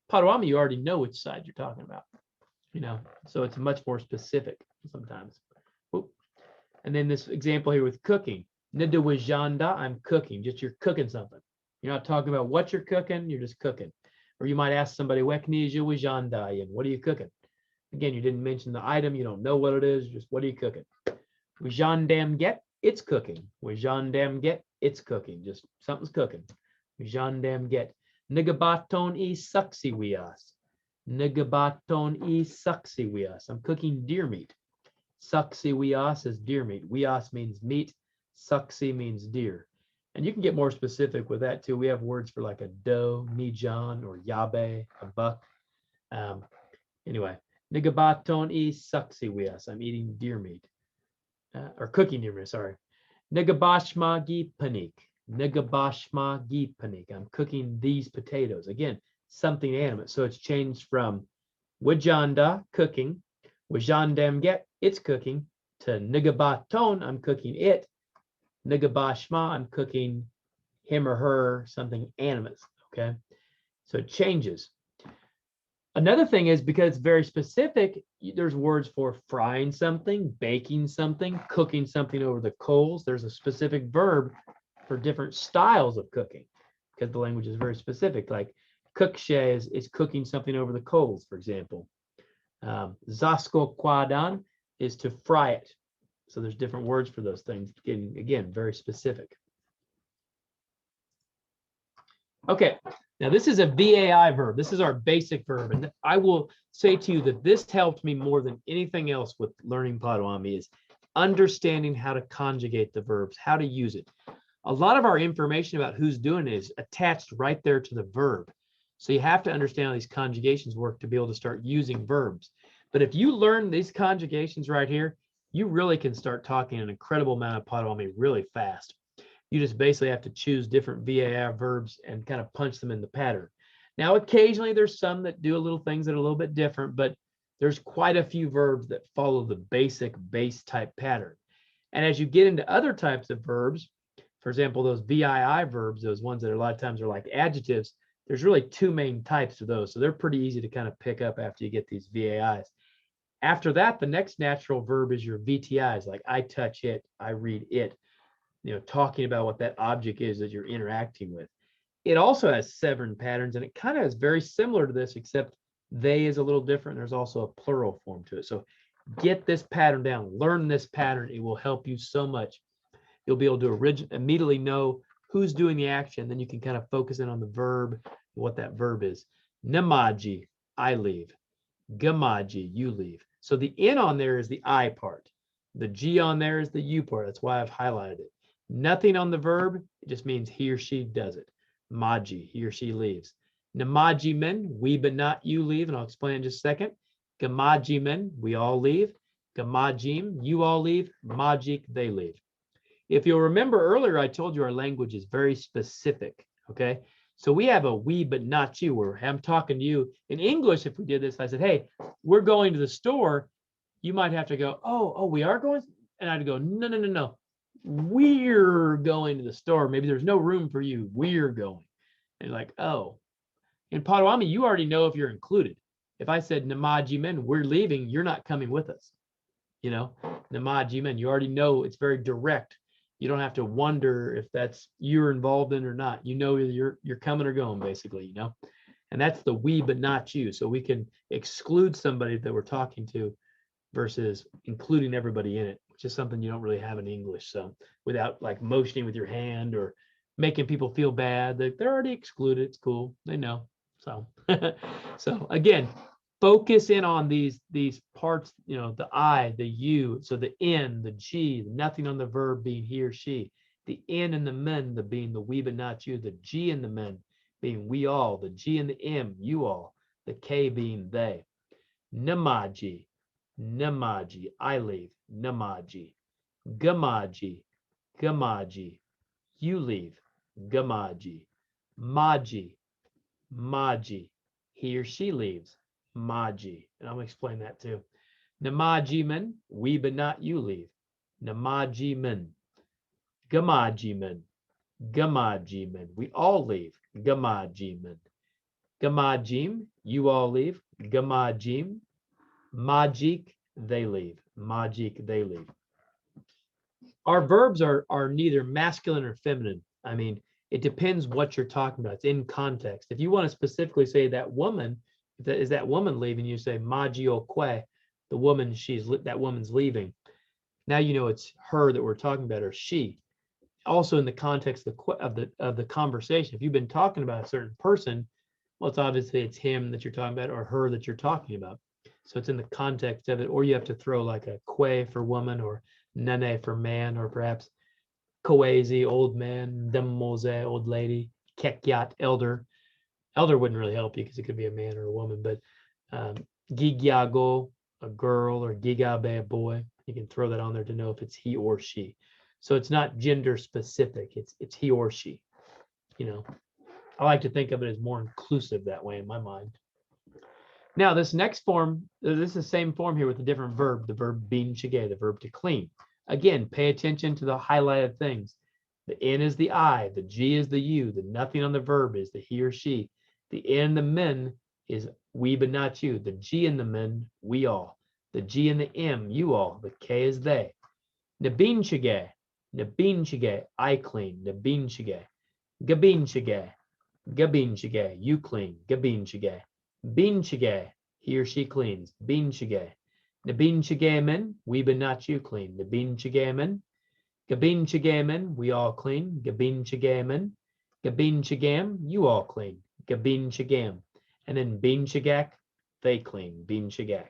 Potawatomi, you already know which side you're talking about, you know, so it's much more specific sometimes. Oop. And then this example here with cooking. Nidawajanda, I'm cooking, just you're cooking something. You're not talking about what you're cooking, you're just cooking. Or you might ask somebody, what are you cooking? Again, you didn't mention the item, you don't know what it is, just what are you cooking? Wajandam get, it's cooking. Wajandam get, it's cooking. Just something's cooking. Wajandam get. Nigabaton e suksiwias. Nigabaton e suksiwias. I'm cooking deer meat. Suksiwias is deer meat. Wias means meat. Suksi means deer. And you can get more specific with that too. We have words for like a doe, mijan, or yabe, a buck. Anyway, nigabaton e suksiwias. I'm eating deer meat. Or cooking deer meat, sorry. Nigabashma gi panik. Nigabashma gi panik. I'm cooking these potatoes. Again, something animate. So it's changed from wajanda, cooking, wajandam get, it's cooking, to nigabaton, I'm cooking it. Nigabashma, I'm cooking him or her, something animate. Okay. So it changes. Another thing is because it's very specific, there's words for frying something, baking something, cooking something over the coals. There's a specific verb for different styles of cooking because the language is very specific. Like cookshe is cooking something over the coals, for example. Zasko kwadan is to fry it. So there's different words for those things. Again, very specific. Okay, now this is a VAI verb. This is our basic verb. And I will say to you that this helped me more than anything else with learning Potawatomi is understanding how to conjugate the verbs, how to use it. A lot of our information about who's doing it is attached right there to the verb. So you have to understand how these conjugations work to be able to start using verbs. But if you learn these conjugations right here, you really can start talking an incredible amount of Potawatomi really fast. You just basically have to choose different VAI verbs and kind of punch them in the pattern. Now, occasionally there's some that do a little things that are a little bit different, but there's quite a few verbs that follow the basic base type pattern. And as you get into other types of verbs, for example, those VII verbs, those ones that a lot of times are like adjectives, there's really two main types of those. So they're pretty easy to kind of pick up after you get these VAIs. After that, the next natural verb is your VTIs, like I touch it, I read it, talking about what that object is that you're interacting with. It also has 7 patterns, and it kind of is very similar to this, except they is a little different. There's also a plural form to it. So get this pattern down, learn this pattern. It will help you so much. You'll be able to immediately know who's doing the action. Then you can kind of focus in on the verb, what that verb is. Namaji, I leave. Gamaji, you leave. So the N on there is the I part. The G on there is the U part. That's why I've highlighted it. Nothing on the verb. It just means he or she does it. Maji, he or she leaves. Namaji men, we but not you leave, and I'll explain in just a second. Gamaji men, we all leave. Gamajim, you all leave. Majik, they leave. If you'll remember earlier, I told you our language is very specific, okay? So we have a we but not you, where I'm talking to you. In English, if we did this, I said, hey, we're going to the store. You might have to go, oh, we are going? And I'd go, no. We're going to the store. Maybe there's no room for you. We're going. And you're like, oh. In Potawami, you already know if you're included. If I said, Namaji men, we're leaving, you're not coming with us. Namaji men, you already know it's very direct. You don't have to wonder if that's you're involved in or not. You know you're coming or going, basically, And that's the we but not you. So we can exclude somebody that we're talking to versus including everybody in it, which is something you don't really have in English. So without like motioning with your hand or making people feel bad, they're already excluded. It's cool. They know. So so again, focus in on these parts, the I, the you, so the N, the G, nothing on the verb being he or she, the N and the men, the being the we but not you, the G and the men being we all, the G and the M, you all, the K being they. Namaji, I leave, Namaji. Gamaji, you leave, Gamaji. Maji, he or she leaves, Maji. And I'm going to explain that too. Namaji men, we but not you leave. Namaji men. Gamaji men. We all leave. Gamaji men. Gamajim, you all leave. Gamajim. Majik, they leave. Majik, they leave. Our verbs are neither masculine or feminine. I mean, it depends what you're talking about. It's in context. If you want to specifically say that woman, is that woman leaving, you say Maji okwe, the woman, that woman's leaving. Now you know it's her that we're talking about, or she. Also in the context of the conversation, if you've been talking about a certain person, well, it's obviously it's him that you're talking about or her that you're talking about. So it's in the context of it, or you have to throw like a kwe for woman or nene for man, or perhaps Kawezi, old man, Demoze, old lady, Kekyat, elder. Elder wouldn't really help you because it could be a man or a woman, but Gigyago, a girl, or Gigabe, a boy. You can throw that on there to know if it's he or she. So it's not gender specific. It's he or she. I like to think of it as more inclusive that way in my mind. Now, this next form, this is the same form here with a different verb, the verb bin shige, the verb to clean. Again, pay attention to the highlighted things. The N is the I, the G is the you, the nothing on the verb is the he or she. The N, the men, is we but not you. The G in the men, we all. The G in the M, you all. The K is they. Nabin shige, I clean. Nabin shige. Gabin shige, you clean. Gabin shige. Bin shige, he or she cleans. Bin shige. Nabin shige men, we but not you clean. Nabin shige men. Gabin shige men, we all clean. Gabin shige men. Gabin shigam, you all clean. Gabin shigam. And then bin shigak, they clean. Bin shigak.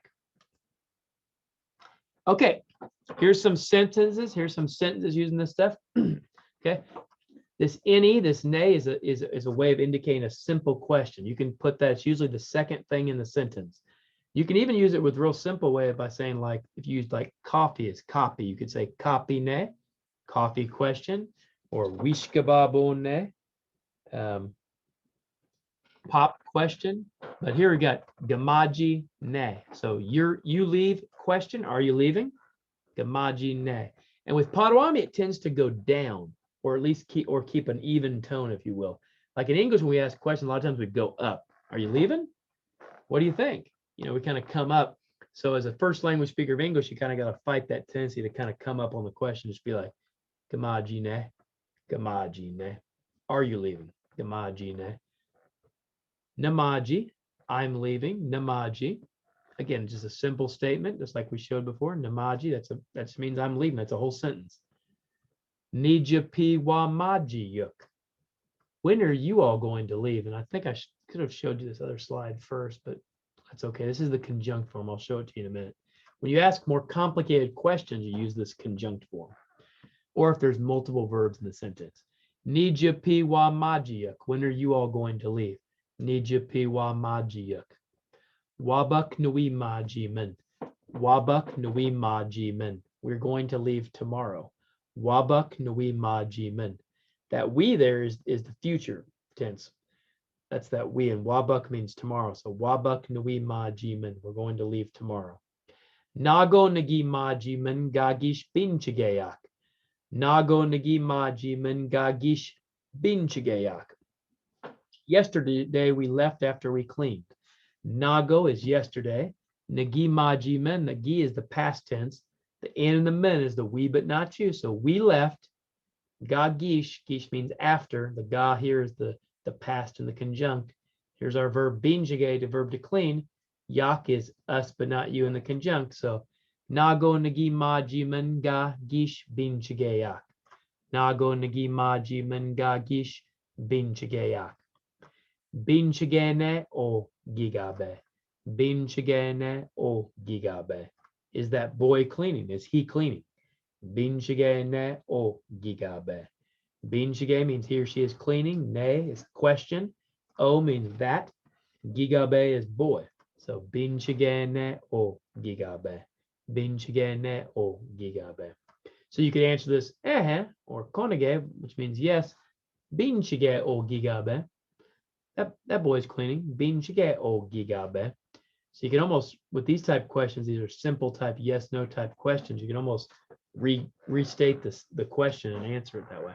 Okay, here's some sentences. Here's some sentences using this stuff. Okay. This any, this nay is a way of indicating a simple question. You can put that, it's usually the second thing in the sentence. You can even use it with real simple way by saying, like, if you use like coffee is copy, you could say copy ne, coffee question, or wishkababo ne, pop question. But here we got gamaji ne. So you leave question, are you leaving? Gamaji ne. And with Potawami, it tends to go down, or at least keep an even tone, if you will. Like in English, when we ask questions, a lot of times we go up. Are you leaving? What do you think? We kind of come up. So as a first language speaker of English, you kind of got to fight that tendency to kind of come up on the question, just be like, Gamajine, Gamajine. Are you leaving? Gamajine. Namaji, I'm leaving. Namaji. Again, just a simple statement, just like we showed before. Namaji, that means I'm leaving. That's a whole sentence. Nija pi wa maji yuk. When are you all going to leave? And I think I could have showed you this other slide first, but that's okay. This is the conjunct form. I'll show it to you in a minute. When you ask more complicated questions, you use this conjunct form. Or if there's multiple verbs in the sentence. Nija pi wa maji yuk. When are you all going to leave? Nija pi wa maji yuk. Wabak nui maji min. Wabak nui maji min. We're going to leave tomorrow. Wabak nui maji min. That we there is the future tense. That's that we, and wabak means tomorrow. So wabak nui maji min. We're going to leave tomorrow. Nago nagi maji min gagish bin chigayak. Nago nagi maji min gagish bin chigayak. Yesterday we left after we cleaned. Nago is yesterday. Nagi maji min. Nagi is the past tense. The in and the min is the we but not you. So we left. Gagish, gish means after. The ga here is the past and the conjunct. Here's our verb binjige, the verb to clean. Yak is us but not you in the conjunct. So nago nagi maji min ga gish binjige yak. Nago nagi maji min ga gish binjige yak. Binchigene o gigabe. Binchigene o gigabe. Is that boy cleaning? Is he cleaning? Binchigene o gigabe. Binchige means he or she is cleaning. Ne is question. O means that. Gigabe is boy. So binchigene o gigabe. Binchigene o gigabe. So you could answer this or konige, which means yes. Binchige o gigabe. That boy's cleaning. Binchige o gigabe. So you can almost, with these type questions, these are simple type yes, no type questions. You can almost restate the question and answer it that way.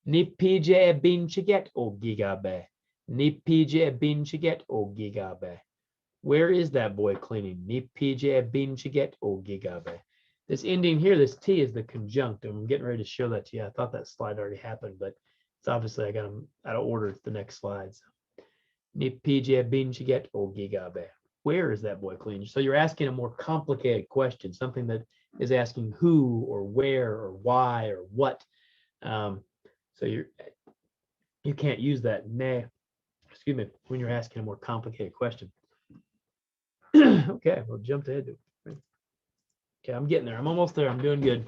Ni pije binchiget o gigabe. Ni pije binchiget o gigabe. Where is that boy cleaning? Ni pije binchiget o gigabe. This ending here, this T is the conjunct. I'm getting ready to show that to you. I thought that slide already happened, but it's obviously I got them out of order. It's the next slides. Ni pije binchiget o gigabe. Where is that boy cleaning? So you're asking a more complicated question, something that is asking who or where or why or what. So you can't use that excuse me, when you're asking a more complicated question. Okay, we'll jump ahead to it. Okay, I'm getting there. I'm almost there. I'm doing good.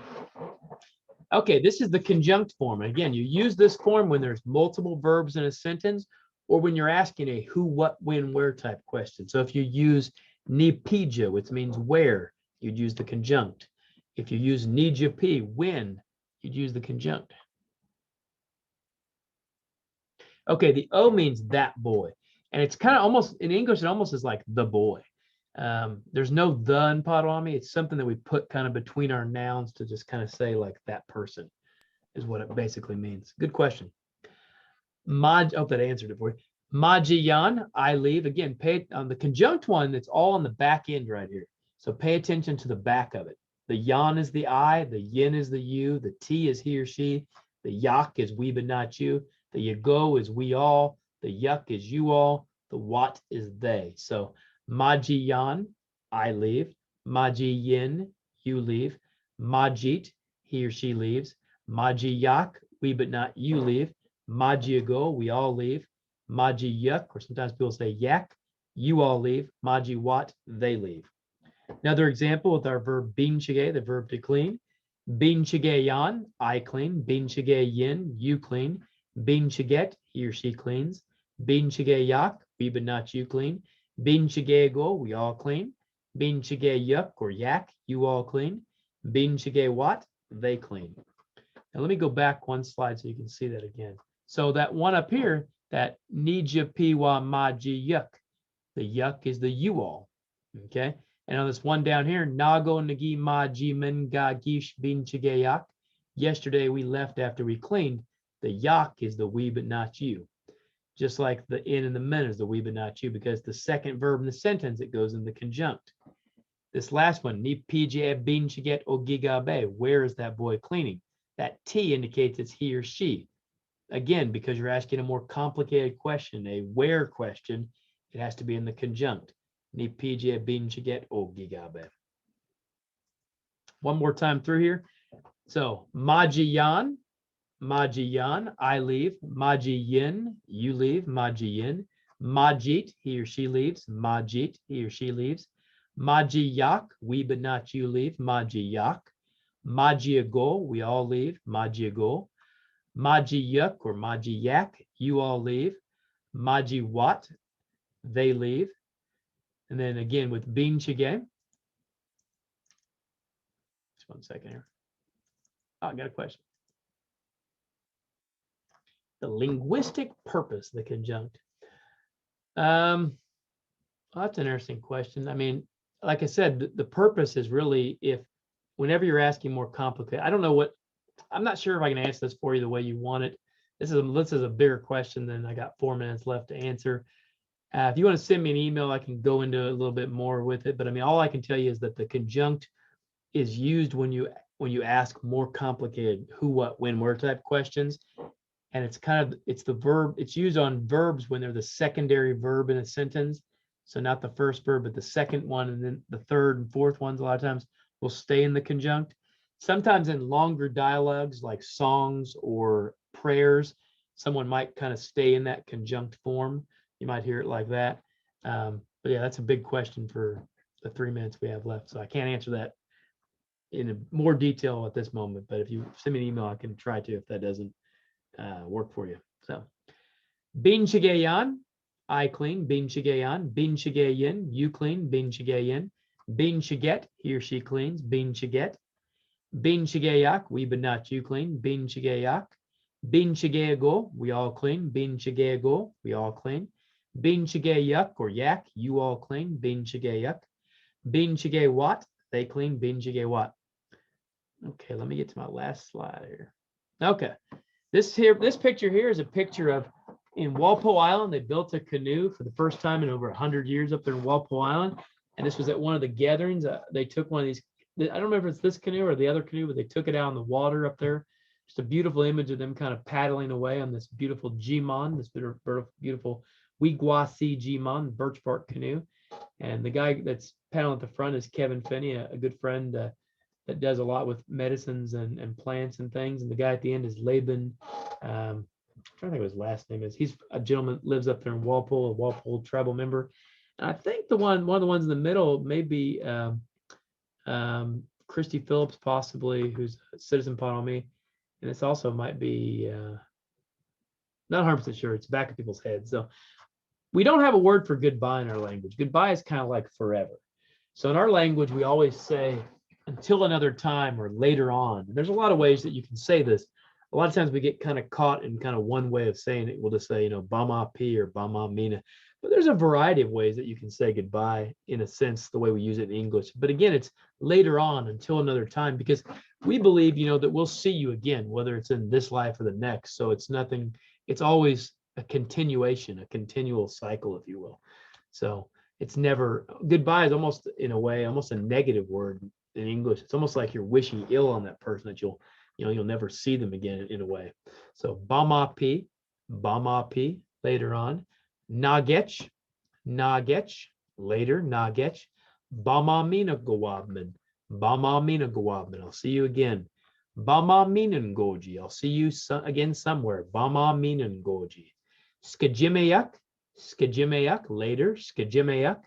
Okay, this is the conjunct form. Again, you use this form when there's multiple verbs in a sentence or when you're asking a who, what, when, where type question. So if you use ni pija, which means where, you'd use the conjunct. If you use nija p, when, you'd use the conjunct. Okay, the O means that boy. And it's kind of almost, in English, it almost is like the boy. There's no the in Potawatomi. It's something that we put kind of between our nouns to just kind of say like that person is what it basically means. Good question. I hope that answered it for you. Majiyan, I leave. Again, pay on the conjunct one, it's all on the back end right here. So pay attention to the back of it. The yan is the I, the yin is the you, the T is he or she, the yak is we but not you, the yago is we all, the yuck is you all, the wat is they. So Majiyan, I leave. Majiyin, you leave. Majit, he or she leaves. Majiyak, we but not you leave. Majiago, we all leave. Majiyuk, or sometimes people say yak, you all leave. Majiwat, they leave. Another example with our verb binchige, the verb to clean. Binchigeyan, I clean. Binchigeyin, you clean. Binchiget, he or she cleans. Binchigeyak, we but not you clean. Binchigego, we all clean. Binchigeyuk or yak, you all clean. Binchigewat, they clean. Now let me go back one slide so you can see that again. So that one up here, that nija piwa maji yuk. The yuk is the you all. Okay. And on this one down here, nago nagi maji men ga gish binchigeyak. Yesterday we left after we cleaned. The yak is the we but not you. Just like the in and the men is the we but not you, because the second verb in the sentence, it goes in the conjunct. This last one, ni pj binchiget ogigabe. Where is that boy cleaning? That T indicates it's he or she. Again, because you're asking a more complicated question, a where question, it has to be in the conjunct. Ni pj binchiget ogigabe. One more time through here. So Majiyan, Majiyan, I leave. Majiyin, you leave. Majiyin. Majit, he or she leaves. Majit, he or she leaves. Majiyak, we but not you leave. Majiyak. Majiago, we all leave. Majiago. Majiyuk or Majiyak, you all leave. Majiwat, they leave. And then again with Binchige. Just 1 second here. Oh, I got a question. The linguistic purpose of the conjunct. Well, that's an interesting question. I mean, like I said, the purpose is really if whenever you're asking more complicated, I don't know what, I'm not sure if I can answer this for you the way you want it. This is a bigger question than I got 4 minutes left to answer. If you want to send me an email, I can go into a little bit more with it. But I mean, all I can tell you is that the conjunct is used when you ask more complicated who, what, when, where type questions. And it's the verb, it's used on verbs when they're the secondary verb in a sentence. So not the first verb, but the second one, and then the third and fourth ones a lot of times will stay in the conjunct. Sometimes in longer dialogues like songs or prayers, someone might kind of stay in that conjunct form. You might hear it like that. But yeah, that's a big question for the 3 minutes we have left. So I can't answer that in more detail at this moment. But if you send me an email, I can try to if that doesn't work for you. So bin shigeyan, I clean. Bin shigeyan. Bin shigeyin, you clean. Bin shigeyin. Bin shiget, he or she cleans. Bin shiget. Bin shigeyak, we but not you clean. Bin shigeyak. Bin shigego, we all clean. Bin shigego, we all clean. Bin shigeyuk or yak, you all clean. Bin shigeyuk. Bin shigewat, they clean. Bin shigewat. Okay, let me get to my last slide here. Okay. This picture here is a picture of in Walpole Island. They built a canoe for the first time in over 100 years up there in Walpole Island. And this was at one of the gatherings. They took one of these, I don't remember if it's this canoe or the other canoe, but they took it out in the water up there. Just a beautiful image of them kind of paddling away on this beautiful Jimon, this beautiful Wigwasi Jimon, birch bark canoe. And the guy that's paddling at the front is Kevin Finney, a good friend that does a lot with medicines and plants and things. And the guy at the end is Laban. I'm trying to think what his last name is. He's a gentleman that lives up there in Walpole, a Walpole tribal member. And I think one of the ones in the middle may be Christy Phillips, possibly, who's a citizen Potawatomi. And this also might be not 100% sure. It's back of people's heads. So we don't have a word for goodbye in our language. Goodbye is kind of like forever. So in our language, we always say until another time or later on. And there's a lot of ways that you can say this. A lot of times we get kind of caught in kind of one way of saying it. We'll just say, Bama P or Bama Mina. But there's a variety of ways that you can say goodbye in a sense, the way we use it in English. But again, it's later on, until another time, because we believe, that we'll see you again, whether it's in this life or the next. So it's always a continuation, a continual cycle, if you will. So it's never, goodbye is almost in a way, almost a negative word in English. It's almost like you're wishing ill on that person that you'll never see them again in a way. So Bama P, later on. Nagech, later, Nagech. Bama Mina Gawabman, I'll see you again. Bama Minan Goji, I'll see you again somewhere. Bama Minan Goji. Skajimayak, later, Skajimayak.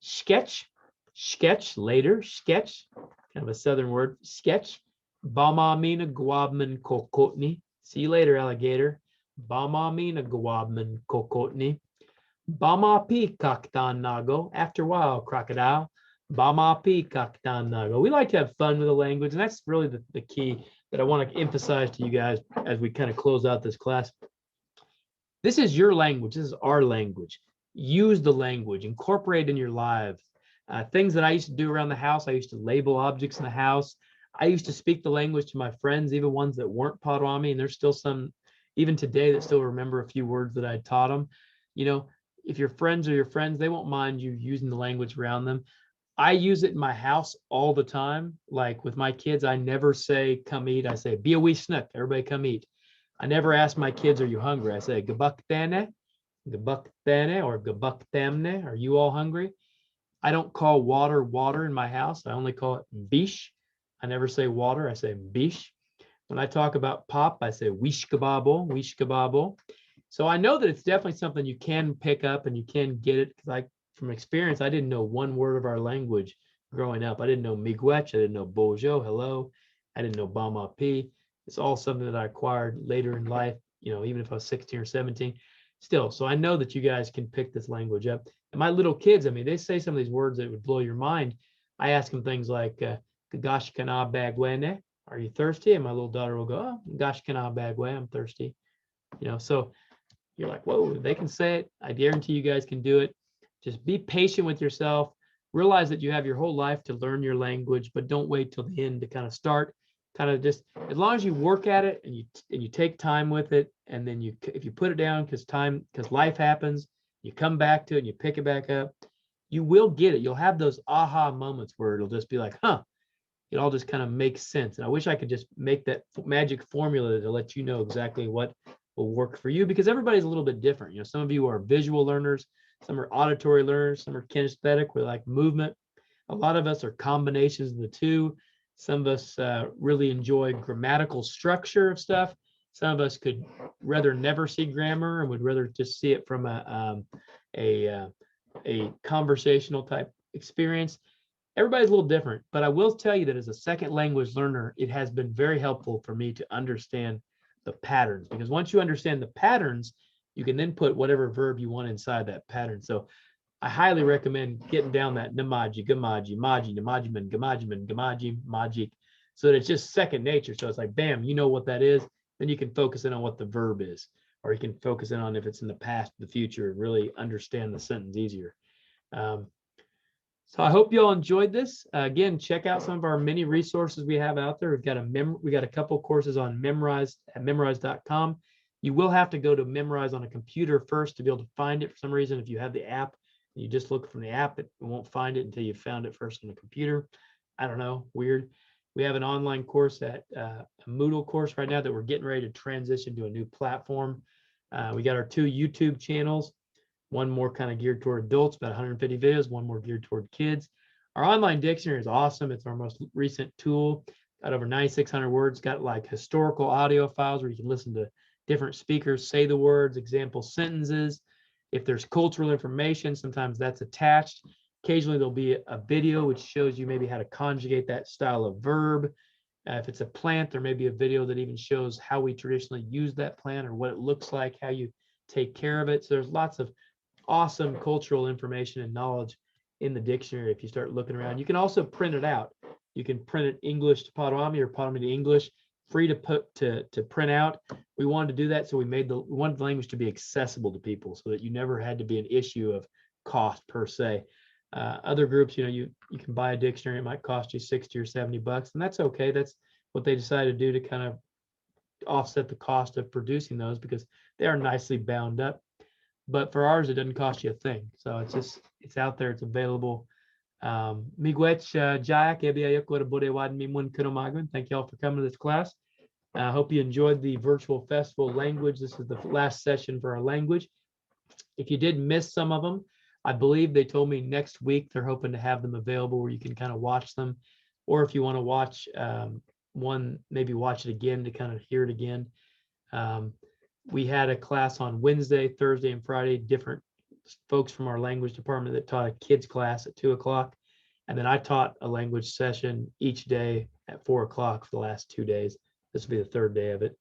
Sketch, later, sketch, kind of a southern word, sketch. Bama Mina Gawabman Kokotni, see you later, alligator. Bama Mina Gawabman Kokotni. Bama Pi Kaktan Nago, after a while, crocodile. Bama Pi Kaktan Nago. We like to have fun with the language, and that's really the key that I want to emphasize to you guys as we kind of close out this class. This is your language. This is our language. Use the language, incorporate it in your lives. Things that I used to do around the house, I used to label objects in the house. I used to speak the language to my friends, even ones that weren't Potawatomi, and there's still some, even today, that still remember a few words that I taught them. If your friends are your friends, they won't mind you using the language around them. I use it in my house all the time. Like with my kids, I never say come eat. I say be a wee snook. Everybody come eat. I never ask my kids, are you hungry? I say gabaktane, gabaktane, or gabaktamne. Are you all hungry? I don't call water water in my house. I only call it bish. I never say water. I say bish. When I talk about pop, I say wishkababo, wishkababo. So I know that it's definitely something you can pick up and you can get it, because from experience, I didn't know one word of our language growing up. I didn't know miigwech. I didn't know bojo, hello. I didn't know bama p. It's all something that I acquired later in life, even if I was 16 or 17 still. So I know that you guys can pick this language up. And my little kids, I mean, they say some of these words that would blow your mind. I ask them things like, gosh kana bagwene, are you thirsty? And my little daughter will go, oh, gosh kana bagwe, I'm thirsty. So you're like, whoa, they can say it. I guarantee you guys can do it. Just be patient with yourself. Realize that you have your whole life to learn your language, but don't wait till the end to kind of start. Kind of just, as long as you work at it and you take time with it, and then if you put it down because life happens, you come back to it and you pick it back up, you will get it. You'll have those aha moments where it'll just be like, huh, it all just kind of makes sense. And I wish I could just make that magic formula to let you know exactly what will work for you, because everybody's a little bit different. Some of you are visual learners, some are auditory learners, some are kinesthetic, we like movement. A lot of us are combinations of the two. Some of us really enjoy grammatical structure of stuff. Some of us could rather never see grammar and would rather just see it from a conversational type experience. Everybody's a little different, but I will tell you that as a second language learner, it has been very helpful for me to understand the patterns, because once you understand the patterns, you can then put whatever verb you want inside that pattern. So I highly recommend getting down that namaji, gamaji, maji, namajiman, gamajiman, gamaji, magic, so that it's just second nature. So it's like, bam, you know what that is. Then you can focus in on what the verb is, or you can focus in on if it's in the past, the future, and really understand the sentence easier. So I hope you all enjoyed this. Again, check out some of our many resources we have out there. We got a couple courses on Memrise at memrise.com. You will have to go to Memrise on a computer first to be able to find it. For some reason, if you have the app, you just look from the app, it won't find it until you found it first on the computer. I don't know, weird. We have an online course a Moodle course right now that we're getting ready to transition to a new platform. We got our 2 YouTube channels. One more kind of geared toward adults, about 150 videos, one more geared toward kids. Our online dictionary is awesome. It's our most recent tool. Got over 9,600 words, got like historical audio files where you can listen to different speakers say the words, example sentences. If there's cultural information, sometimes that's attached. Occasionally there'll be a video which shows you maybe how to conjugate that style of verb. If it's a plant, there may be a video that even shows how we traditionally use that plant or what it looks like, how you take care of it. So there's lots of awesome cultural information and knowledge in the dictionary if you start looking around. You can also print it out. You can print it English to Patawami or Patawami to English, free to print out. We wanted to do that, so we wanted the language to be accessible to people so that you never had to be an issue of cost per se. Other groups, you can buy a dictionary, it might cost you 60 or 70 bucks, and that's okay. That's what they decided to do to kind of offset the cost of producing those, because they are nicely bound up. But for ours, it doesn't cost you a thing. So it's out there, it's available. Miigwech Jayak, thank you all for coming to this class. I hope you enjoyed the virtual festival language. This is the last session for our language. If you did miss some of them, I believe they told me next week they're hoping to have them available where you can kind of watch them. Or if you want to watch one, maybe watch it again to kind of hear it again. We had a class on Wednesday, Thursday, and Friday, different folks from our language department that taught a kids class at 2 o'clock. And then I taught a language session each day at 4 o'clock for the last 2 days. This will be the third day of it.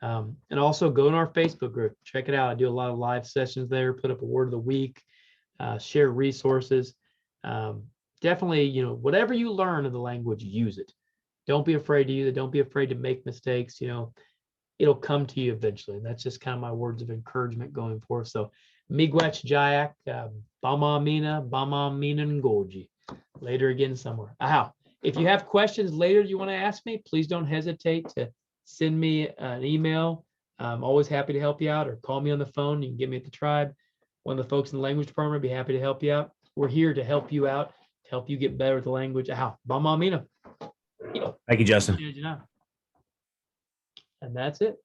And also go in our Facebook group, check it out. I do a lot of live sessions there, put up a word of the week, share resources. Definitely, whatever you learn of the language, use it. Don't be afraid to use it. Don't be afraid to make mistakes. It'll come to you eventually. And that's just kind of my words of encouragement going forth. So, miigwech jayak, bama mina ngoji. Later again somewhere. If you have questions later you want to ask me, please don't hesitate to send me an email. I'm always happy to help you out, or call me on the phone. You can get me at the tribe. One of the folks in the language department would be happy to help you out. We're here to help you out, help you get better with the language. Bamamina. Thank you, Justin. And that's it.